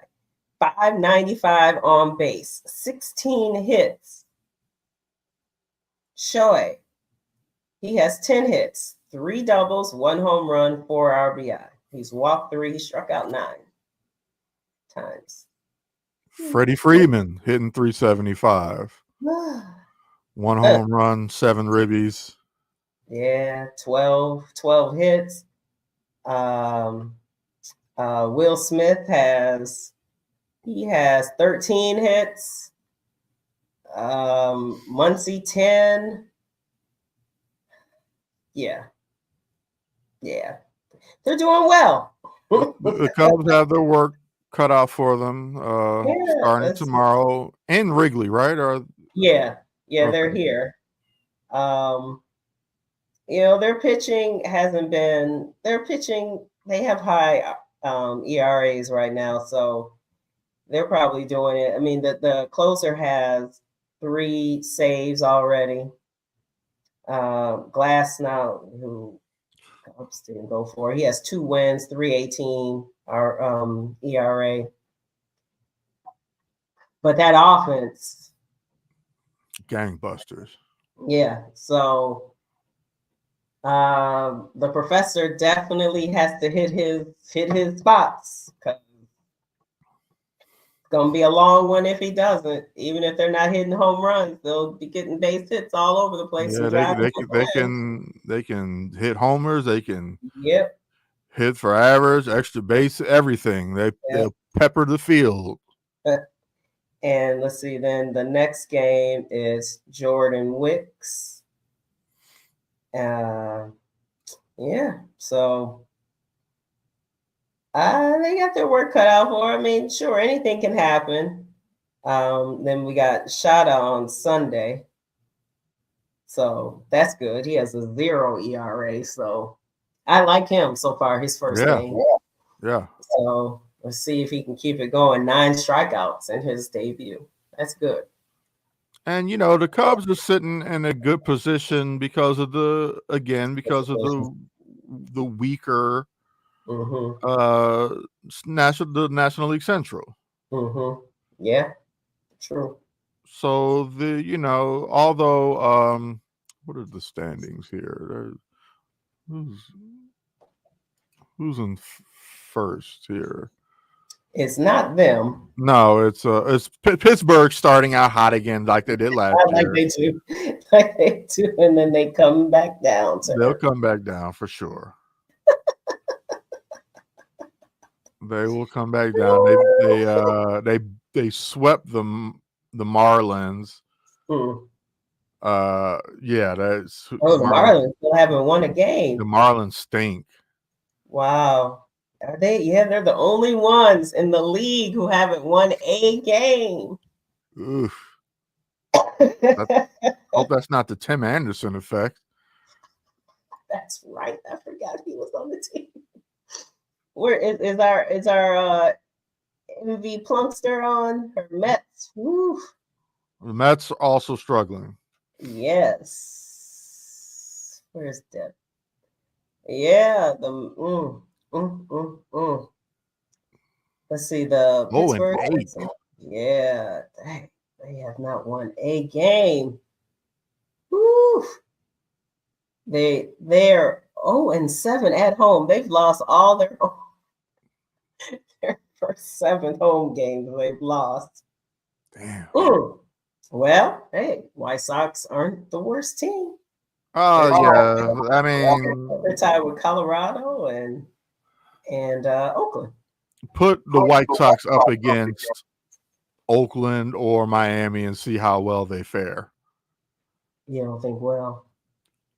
B: 595 on base, 16 hits. Shohei, he has 10 hits, 3 doubles, 1 home run, 4 RBI. He's walked 3, he struck out 9 times.
A: Freddie Freeman hitting 375. 1 home run, 7 ribbies.
B: Yeah, 12 hits. Will Smith has 13 hits. Muncy 10. Yeah. They're doing well.
A: The Cubs have their work cut out for them starting
B: that's-
A: tomorrow in Wrigley, right? Or
B: Yeah, they're
A: Okay.
B: here. Their pitching hasn't been. Their pitching, they have high ERAs right now, so they're probably doing it. I mean, the closer has 3 saves already. Glass now, who Cubs didn't go for, he has 2 wins, 3.18 ERA. But that offense,
A: gangbusters.
B: yeah. So the professor definitely has to hit his spots. It's gonna be a long one if he doesn't. Even if they're not hitting home runs, they'll be getting base hits all over the place.
A: Yeah, they can hit homers. They can
B: Yep.
A: hit for average, extra base, everything. They'll pepper the field.
B: And let's see. Then the next game is Jordan Wicks. So they got their work cut out for. I mean, sure, anything can happen. Then we got Shada on Sunday. So that's good. He has a 0 ERA. So I like him so far, his first game.
A: Yeah.
B: So let's see if he can keep it going. 9 strikeouts in his debut. That's good.
A: And the Cubs are sitting in a good position because of the weaker National League Central.
B: Yeah, true.
A: So although what are the standings here? Who's in first here?
B: It's not them.
A: No, it's Pittsburgh starting out hot again like they did last year.
B: Like they do, and then they come back down.
A: They'll come back down for sure. They will come back down. They swept the Marlins. That's
B: the Marlins still haven't won a game.
A: The Marlins stink.
B: Wow. Are they? Yeah, they're the only ones in the league who haven't won a game.
A: Oof. Hope that's not the Tim Anderson effect.
B: That's right. I forgot he was on the team. Where is our MV Plunkster on? Her Mets. Woo.
A: The Mets are also struggling.
B: Yes. Where's Deb? Yeah, let's see, the
A: 0-8.
B: Pittsburgh. Yeah, they have not won a game. Woo. They're 0-7 at home. They've lost all their first 7 home games. They've lost.
A: Damn.
B: Well, hey, White Sox aren't the worst team.
A: Oh yeah, I mean,
B: They're tied with Colorado and Oakland.
A: put the White Sox up against Oakland or Miami and see how well they fare.
B: You don't think well?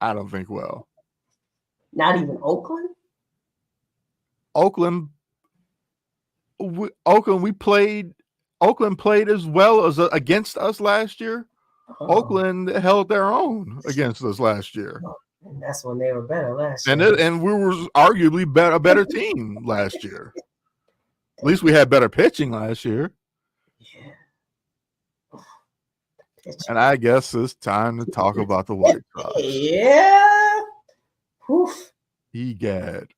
A: I don't think well.
B: Not even Oakland.
A: Oakland played as well as against us last year. Oakland held their own against us last year.
B: And that's when they were better last
A: year.
B: year.
A: And we were arguably a better team last year. At least we had better pitching last year.
B: Yeah.
A: And I guess it's time to talk about the White Sox.
B: Yeah. Oof.
A: Egad.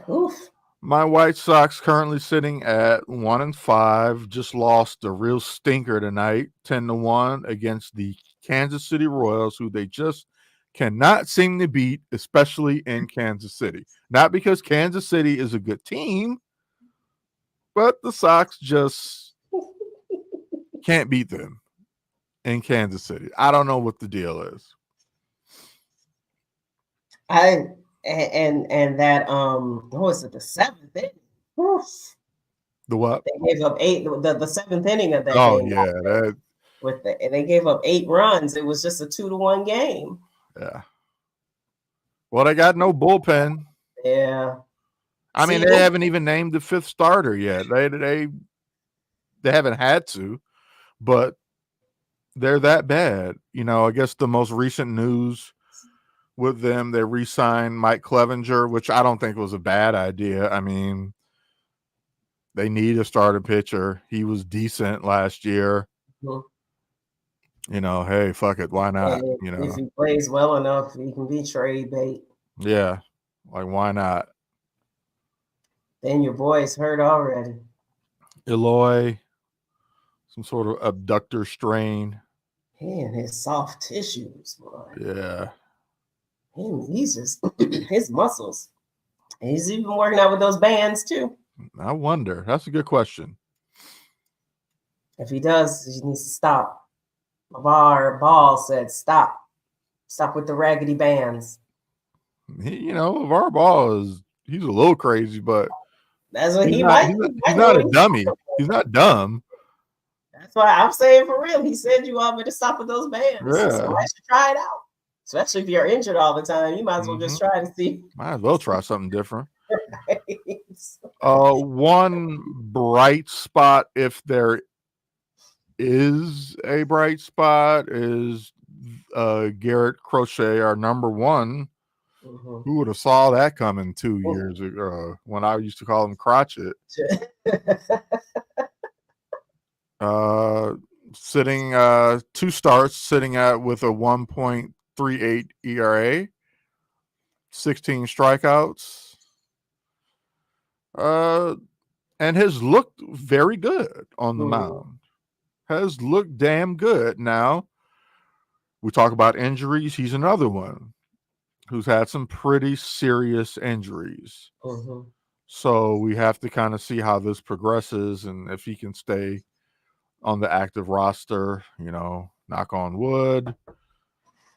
B: Oof.
A: My White Sox currently sitting at 1-5. Just lost a real stinker tonight, 10-1 against the Kansas City Royals, who they just cannot seem to beat, especially in Kansas City. Not because Kansas City is a good team, but the Sox just can't beat them in Kansas City. I don't know what the deal is.
B: And that what was it, the 7th inning? Oof.
A: The what?
B: They gave up 8. The 7th inning of that game.
A: Oh yeah,
B: they gave up 8 runs. It was just a 2-1 game.
A: Yeah. Well, they got no bullpen.
B: Yeah.
A: I mean, they haven't even named the 5th starter yet. They haven't had to, but they're that bad. You know, I guess the most recent news with them, they re-signed Mike Clevenger, which I don't think was a bad idea. I mean, they need a starter pitcher. He was decent last year. Mm-hmm. You know, hey, fuck it. Why not?
B: If he plays well enough, he can be trade bait.
A: Yeah. Like, why not?
B: Then your boy's hurt already.
A: Eloy, some sort of abductor strain.
B: And his soft tissues, boy.
A: Yeah.
B: He's just his muscles. He's even working out with those bands too.
A: I wonder. That's a good question.
B: If he does, he needs to stop. LeVar Ball said, "Stop. Stop with the raggedy bands."
A: LeVar Ball he's a little crazy, but
B: that's what he's
A: not a dummy. He's not dumb.
B: That's why I'm saying for real. He said you want me to stop with those bands.
A: Yeah.
B: So I should try it out. Especially if you're injured all the time. You might as well just try to see.
A: Might as well try something different. One bright spot, if there is a bright spot, is Garrett Crochet, our number 1. Mm-hmm. Who would have saw that coming 2 years ago when I used to call him Crotchet? Sitting 2 starts, sitting at with a 1.38 ERA, 16 strikeouts, and has looked very good on the mound. Has looked damn good. Now, we talk about injuries. He's another one who's had some pretty serious injuries. Mm-hmm. So we have to kind of see how this progresses and if he can stay on the active roster, knock on wood.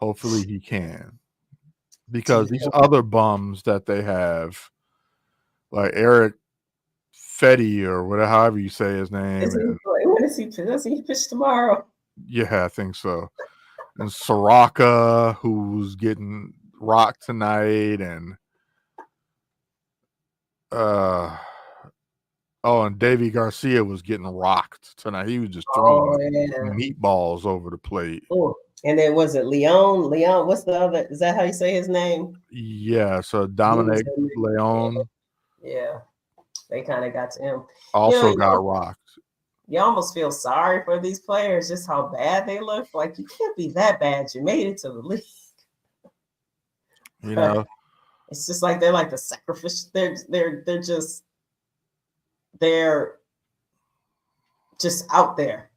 A: Hopefully he can. Because these other bums that they have, like Eric Fetty or whatever, however you say his name.
B: Does he pitch tomorrow?
A: Yeah, I think so. And Soraka, who's getting rocked tonight, and and Davy Garcia was getting rocked tonight. He was just throwing meatballs over the plate.
B: Oh, and then was it Leon? What's the other? Is that how you say his name?
A: Yeah, so Dominic Leon.
B: Yeah, they kind of got to him.
A: Also got rocked.
B: You almost feel sorry for these players, just how bad they look. Like, you can't be that bad. You made it to the league. It's just like they're like the sacrificial. They're just out there.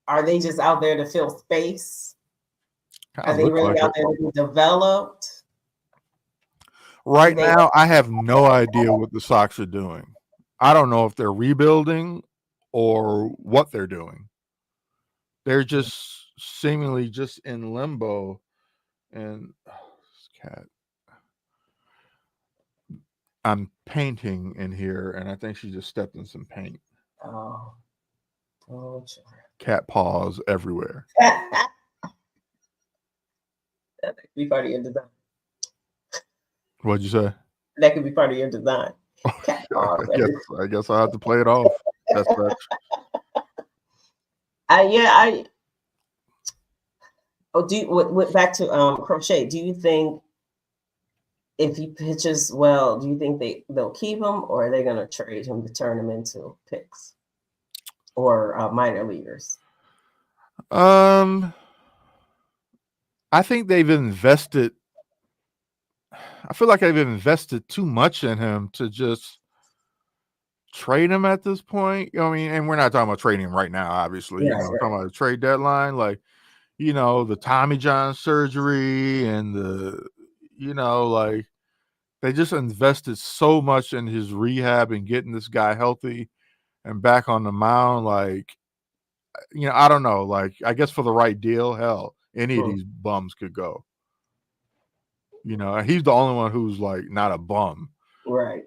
B: Are they just out there to fill space?
A: Kinda
B: Are they
A: look
B: really
A: like
B: out
A: it.
B: there to be developed?
A: Right
B: They
A: now, I have no idea what the Sox are doing. I don't know if they're rebuilding or what they're doing. They're just seemingly just in limbo. And this cat, I'm painting in here, and I think she just stepped in some paint.
B: oh, sure.
A: Cat paws everywhere.
B: That could be part of your design.
A: What'd you say?
B: That could be part of your design. Cat paws.
A: I guess I'll have to play it off. That's right.
B: Back to Crochet, do you think if he pitches well, do you think they'll keep him, or are they going to trade him to turn him into picks or minor leaguers?
A: I think they've invested. I feel like they've invested too much in him to just trade him at this point. I mean, and we're not talking about trading him right now, obviously.
B: Yeah,
A: We're talking about a trade deadline, like the Tommy John surgery and like they just invested so much in his rehab and getting this guy healthy and back on the mound. Like, I don't know. Like, I guess for the right deal, hell, any of these bums could go. He's the only one who's like not a bum.
B: Right.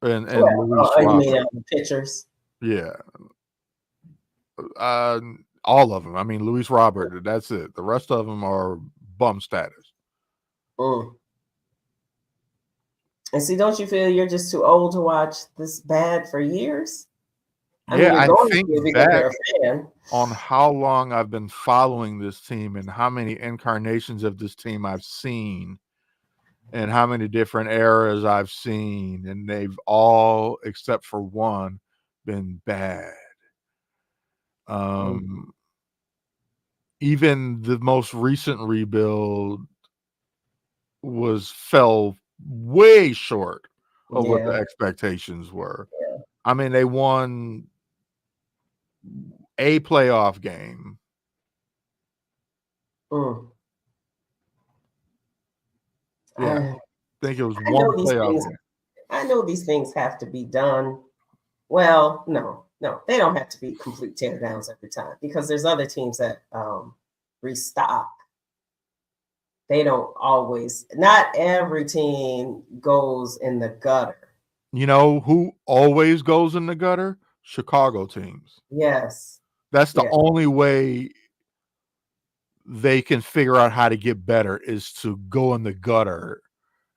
A: And Luis Robert.
B: You mean the pitchers?
A: Yeah. All of them. I mean, Luis Robert, that's it. The rest of them are bum status.
B: And see, don't you feel you're just too old to watch this bad for years?
A: I think back on how long I've been following this team and how many incarnations of this team I've seen and how many different eras I've seen, and they've all, except for one, been bad. Even the most recent rebuild fell way short of what the expectations were.
B: Yeah.
A: I mean, they won a playoff game. Yeah, I think it was one playoff game.
B: I know these things have to be done. Well, no, they don't have to be complete teardowns every time because there's other teams that restock. They don't always. Not every team goes in the gutter.
A: You know who always goes in the gutter? Chicago teams.
B: Yes.
A: That's the only way they can figure out how to get better is to go in the gutter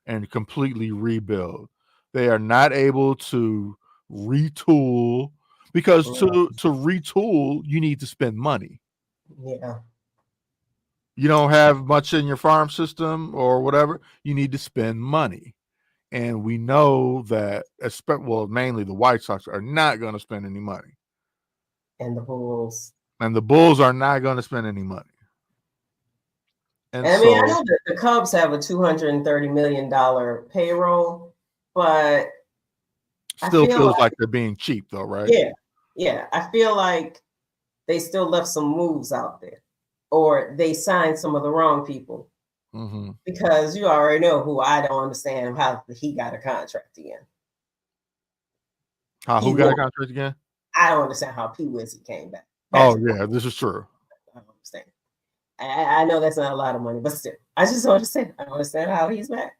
A: and completely rebuild. They are not able to retool because to retool, you need to spend money.
B: Yeah.
A: You don't have much in your farm system or whatever. You need to spend money. And we know that, mainly the White Sox are not going to spend any money.
B: And the Bulls.
A: And the Bulls are not going to spend any money. And
B: I mean, I know that the Cubs have a $230 million payroll, but
A: still feels like they're being cheap, though, right?
B: Yeah. I feel like they still left some moves out there, or they signed some of the wrong people. Because you already know who I don't understand how he got a contract again.
A: Who got a contract again?
B: I don't understand how P. Wizzy came back.
A: This is true.
B: I don't understand. I know that's not a lot of money, but still, I just don't understand. I don't understand how he's back.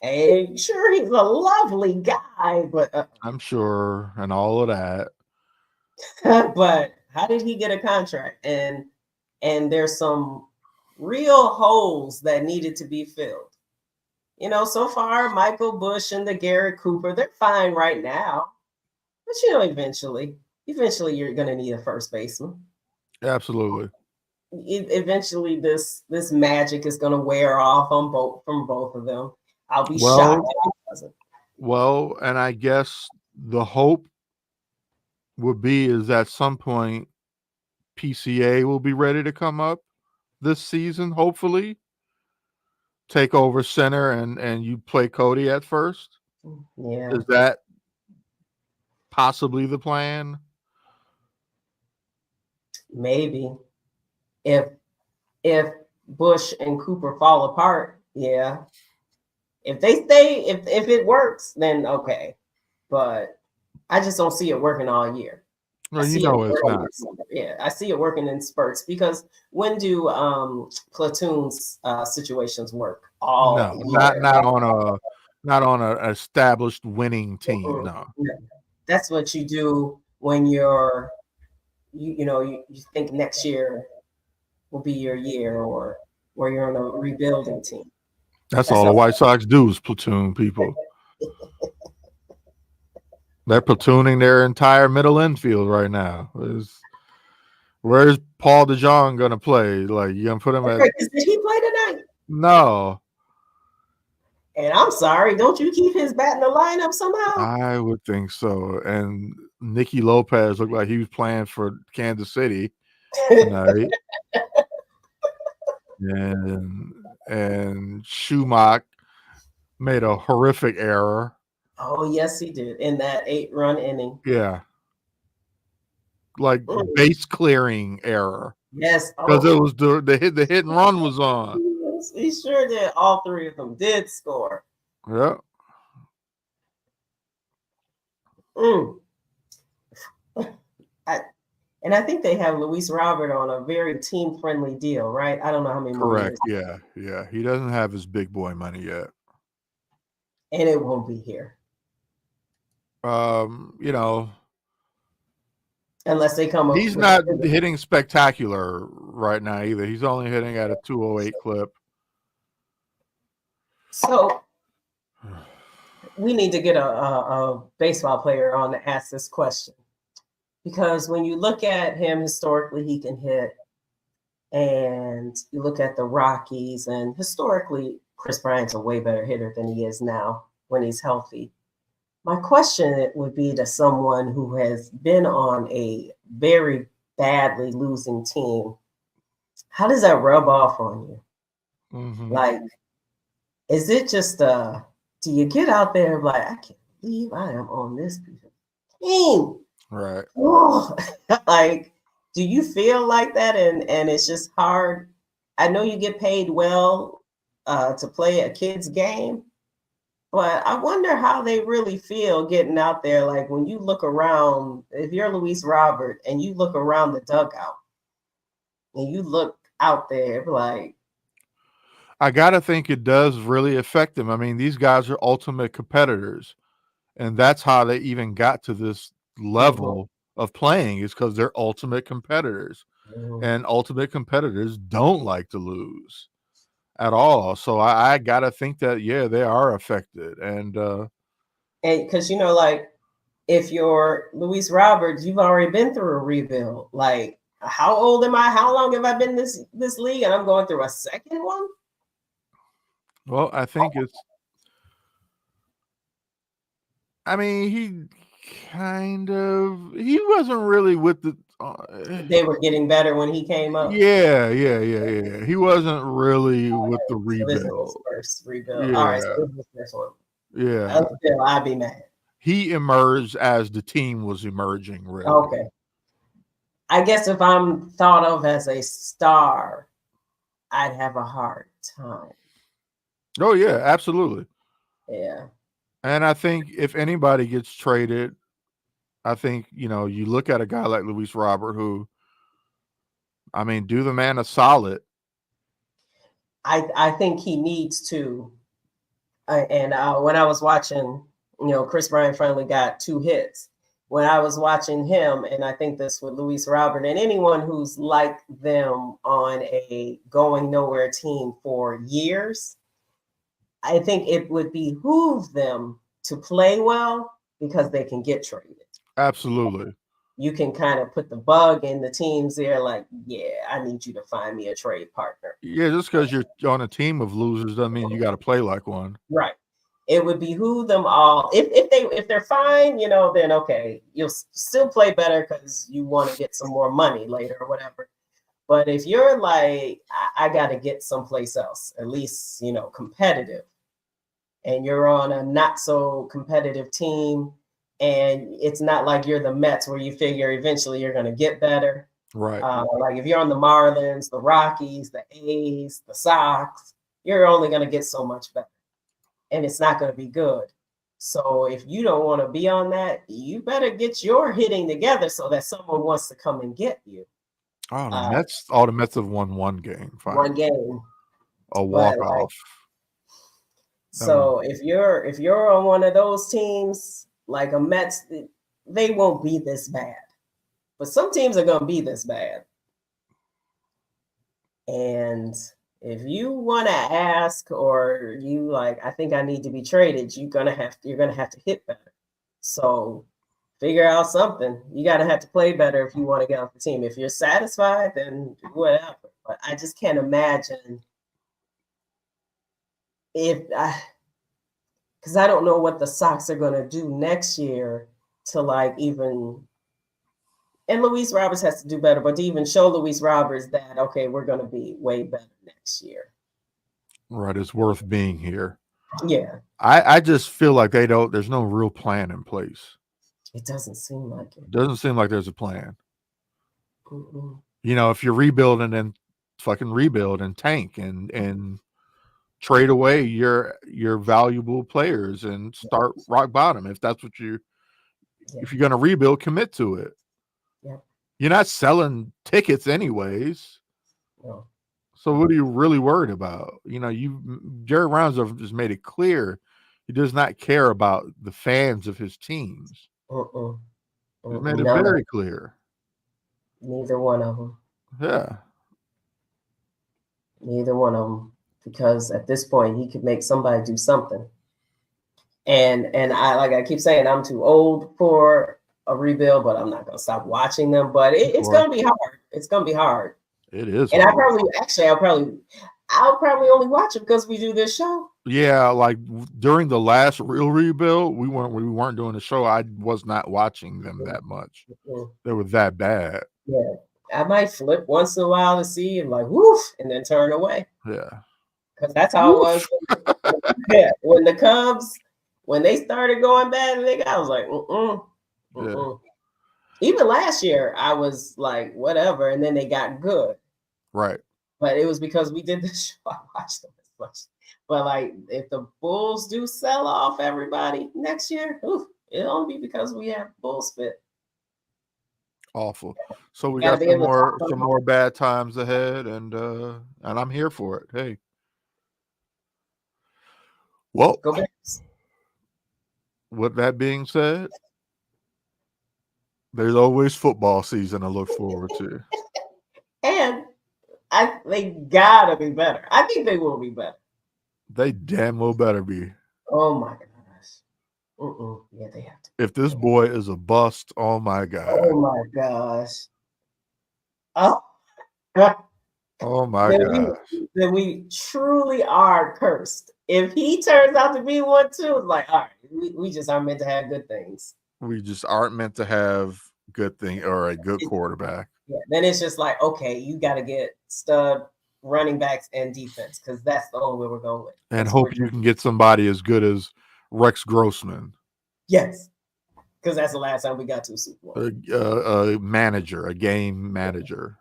B: And sure, he's a lovely guy, but
A: I'm sure, and all of that.
B: But how did he get a contract? And there's some real holes that needed to be filled. So far, Michael Bush and the Garrett Cooper, they're fine right now. But eventually you're going to need a first baseman.
A: Absolutely.
B: Eventually, this magic is going to wear off from both of them. I'll be shocked if it doesn't.
A: Well, and I guess the hope would be is at some point PCA will be ready to come up. this season, hopefully. Take over center and you play Cody at first.
B: Yeah,
A: Is that possibly the plan?
B: maybe if Bush and Cooper fall apart, yeah. If they stay, if it works, then okay. But I just don't see it working all year. I
A: Well, you
B: see it
A: know it's
B: working.
A: not.
B: Yeah, I see it working in spurts because when do platoons situations work? All
A: No, not
B: year.
A: not on a established winning team.
B: Mm-mm.
A: No.
B: No. That's what you do when you think next year will be your year, or where you're on a rebuilding team.
A: That's
B: That's
A: all the
B: how.
A: White Sox do is platoon people. They're platooning their entire middle infield right now. Where's Paul DeJong gonna play? Like you gonna put him at
B: Did he play tonight?
A: no.
B: And I'm sorry, don't you keep his bat in the lineup somehow?
A: I would think so. And Nicky Lopez looked like he was playing for Kansas City tonight. And Schumacher made a horrific error.
B: Oh, yes, he did in that 8-run inning.
A: Yeah. Like base clearing error.
B: Yes.
A: Because it was the hit and run was on.
B: He sure did. All three of them did score.
A: Yeah.
B: And I think they have Luis Robert on a very team-friendly deal, right? I don't know how many more
A: Correct.
B: years.
A: Yeah. He doesn't have his big boy money yet.
B: And it won't be here. Unless they come up.
A: He's not hitting spectacular right now either. He's only hitting at a 208 clip.
B: So we need to get a baseball player on to ask this question. Because when you look at him historically, he can hit. And you look at the Rockies, and historically, Chris Bryant's a way better hitter than he is now when he's healthy. My question would be to someone who has been on a very badly losing team, how does that rub off on you?
A: Mm-hmm.
B: Like, is it just do you get out there like, I can't believe I am on this team?
A: Right.
B: Oh, like, do you feel like that? And it's just hard. I know you get paid well to play a kid's game, but I wonder how they really feel getting out there. Like when you look around, if you're Luis Robert and you look around the dugout and you look out there, like,
A: I gotta think it does really affect them. I mean, these guys are ultimate competitors, and that's how they even got to this level of playing is because they're ultimate competitors, and ultimate competitors don't like to lose at all. So I gotta think that they are affected, and
B: because like if you're Luis Roberts, you've already been through a rebuild. Like, how old am I? How long have I been in this league? And I'm going through a second one.
A: Well, I think it's. I mean, he wasn't really with the.
B: They were getting better when he came up.
A: Yeah. He wasn't really with the rebuild.
B: So this was first rebuild.
A: Yeah.
B: All right, so this was the first one.
A: Yeah.
B: I'd be mad.
A: He emerged as the team was emerging, really.
B: Okay. I guess if I'm thought of as a star, I'd have a hard time.
A: Oh, yeah, absolutely.
B: Yeah.
A: And I think if anybody gets traded, I think, you look at a guy like Luis Robert who, I mean, do the man a solid.
B: I think he needs to. And when I was watching, Chris Bryant finally got 2 hits. When I was watching him, and I think this with Luis Robert and anyone who's like them on a going nowhere team for years, I think it would behoove them to play well because they can get traded.
A: Absolutely.
B: You can kind of put the bug in the teams there, like, I need you to find me a trade partner.
A: Yeah, just because you're on a team of losers doesn't mean you got to play like one.
B: Right. It would behoove them all. If they're fine, then okay, you'll still play better because you want to get some more money later or whatever. But if you're like, I got to get someplace else, at least, competitive, and you're on a not so competitive team, and it's not like you're the Mets where you figure eventually you're going to get better.
A: Right.
B: Like if you're on the Marlins, the Rockies, the A's, the Sox, you're only going to get so much better, and it's not going to be good. So if you don't want to be on that, you better get your hitting together so that someone wants to come and get you.
A: Oh, the Mets have won one game. Fine.
B: One game.
A: A walk-off.
B: So if you're on one of those teams, like a Mets, they won't be this bad. But some teams are gonna be this bad. And if you want to ask, or you like, I think I need to be traded, you're gonna have to hit better. So figure out something. You gotta have to play better if you want to get off the team. If you're satisfied, then whatever. But I just can't imagine because I don't know what the Sox are gonna do next year to like even. And Luis Roberts has to do better, but to even show Luis Roberts that, okay, we're going to be way better next year.
A: Right. It's worth being here.
B: Yeah.
A: I just feel like there's no real plan in place.
B: It doesn't seem like it.
A: It doesn't seem like there's a plan.
B: Mm-mm.
A: If you're rebuilding, and fucking rebuild and tank and trade away your valuable players and start rock bottom. If that's what if you're going to rebuild, commit to it.
B: Yeah.
A: You're not selling tickets anyways.
B: No.
A: So what are you really worried about? Jerry Reinsdorf just made it clear he does not care about the fans of his teams. He made it very clear.
B: Neither one of them.
A: Yeah.
B: Neither one of them. Because at this point, he could make somebody do something. And I keep saying, I'm too old for a rebuild, but I'm not going to stop watching them. But it's going to be hard. It's going to be hard.
A: It is.
B: And I'll probably only watch it because we do this show.
A: Yeah, like during the last real rebuild, we weren't doing the show. I was not watching them that much. They were that bad.
B: Yeah, I might flip once in a while to see and like woof, and then turn away.
A: Yeah,
B: because that's how it was. When the Cubs, when they started going bad, I was like, Yeah. Even last year, I was like, whatever, and then they got good.
A: Right.
B: But it was because we did this show. I watched them as much. But like, if the Bulls do sell off everybody next year, it'll only be because we have Bulls fit.
A: Awful. So we got some more bad times ahead, and I'm here for it. Hey. Well,
B: go back.
A: With that being said, there's always football season to look forward to.
B: And they gotta be better. I think they will be better.
A: They damn well better be.
B: Oh my gosh. Yeah, they have to.
A: If this boy is a bust, oh my god.
B: Oh my gosh. Oh.
A: Oh my gosh.
B: Then we truly are cursed. If he turns out to be one too, it's like, all right, we just aren't meant to have good things.
A: We just aren't meant to have good thing or a good quarterback.
B: Yeah, then it's just like, okay, you got to get stud running backs and defense because that's the only way we're going with.
A: And hope you can get somebody as good as Rex Grossman.
B: Yes, because that's the last time we got to a Super Bowl.
A: A manager, a game manager.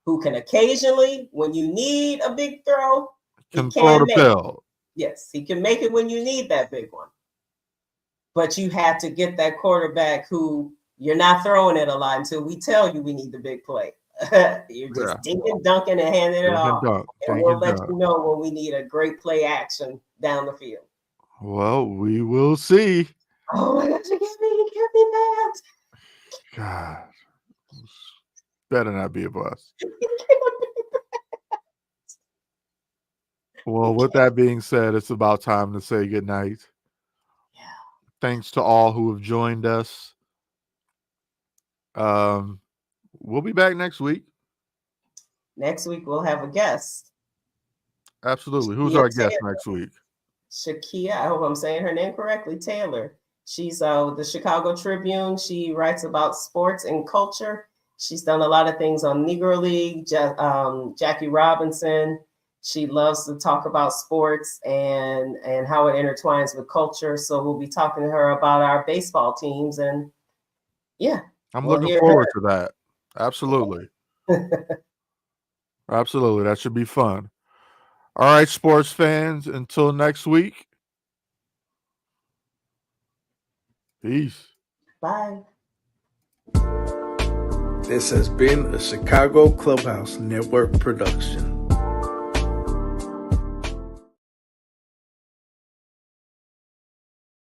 B: Who can occasionally, when you need a big throw,
A: can throw the pill.
B: Yes, he can make it when you need that big one. But you have to get that quarterback who you're not throwing it a lot until we tell you we need the big play. You're just dinking, dunking, and handing it off. And we'll let you know when we need a great play action down the field.
A: Well, we will see.
B: Oh my gosh, you can't be mad.
A: God. Better not be a bust. Well, with that being said, it's about time to say goodnight.
B: Yeah.
A: Thanks to all who have joined us. We'll be back next week.
B: Next week we'll have a guest.
A: Absolutely. Who's our guest next week?
B: Shakia, I hope I'm saying her name correctly, Taylor. She's with the Chicago Tribune. She writes about sports and culture. She's done a lot of things on Negro League, Jackie Robinson. She loves to talk about sports and how it intertwines with culture. So we'll be talking to her about our baseball teams. And yeah.
A: I'm looking forward to that. Absolutely. Absolutely. That should be fun. All right, sports fans, until next week. Peace.
B: Bye.
C: This has been a Chicago Clubhouse Network production.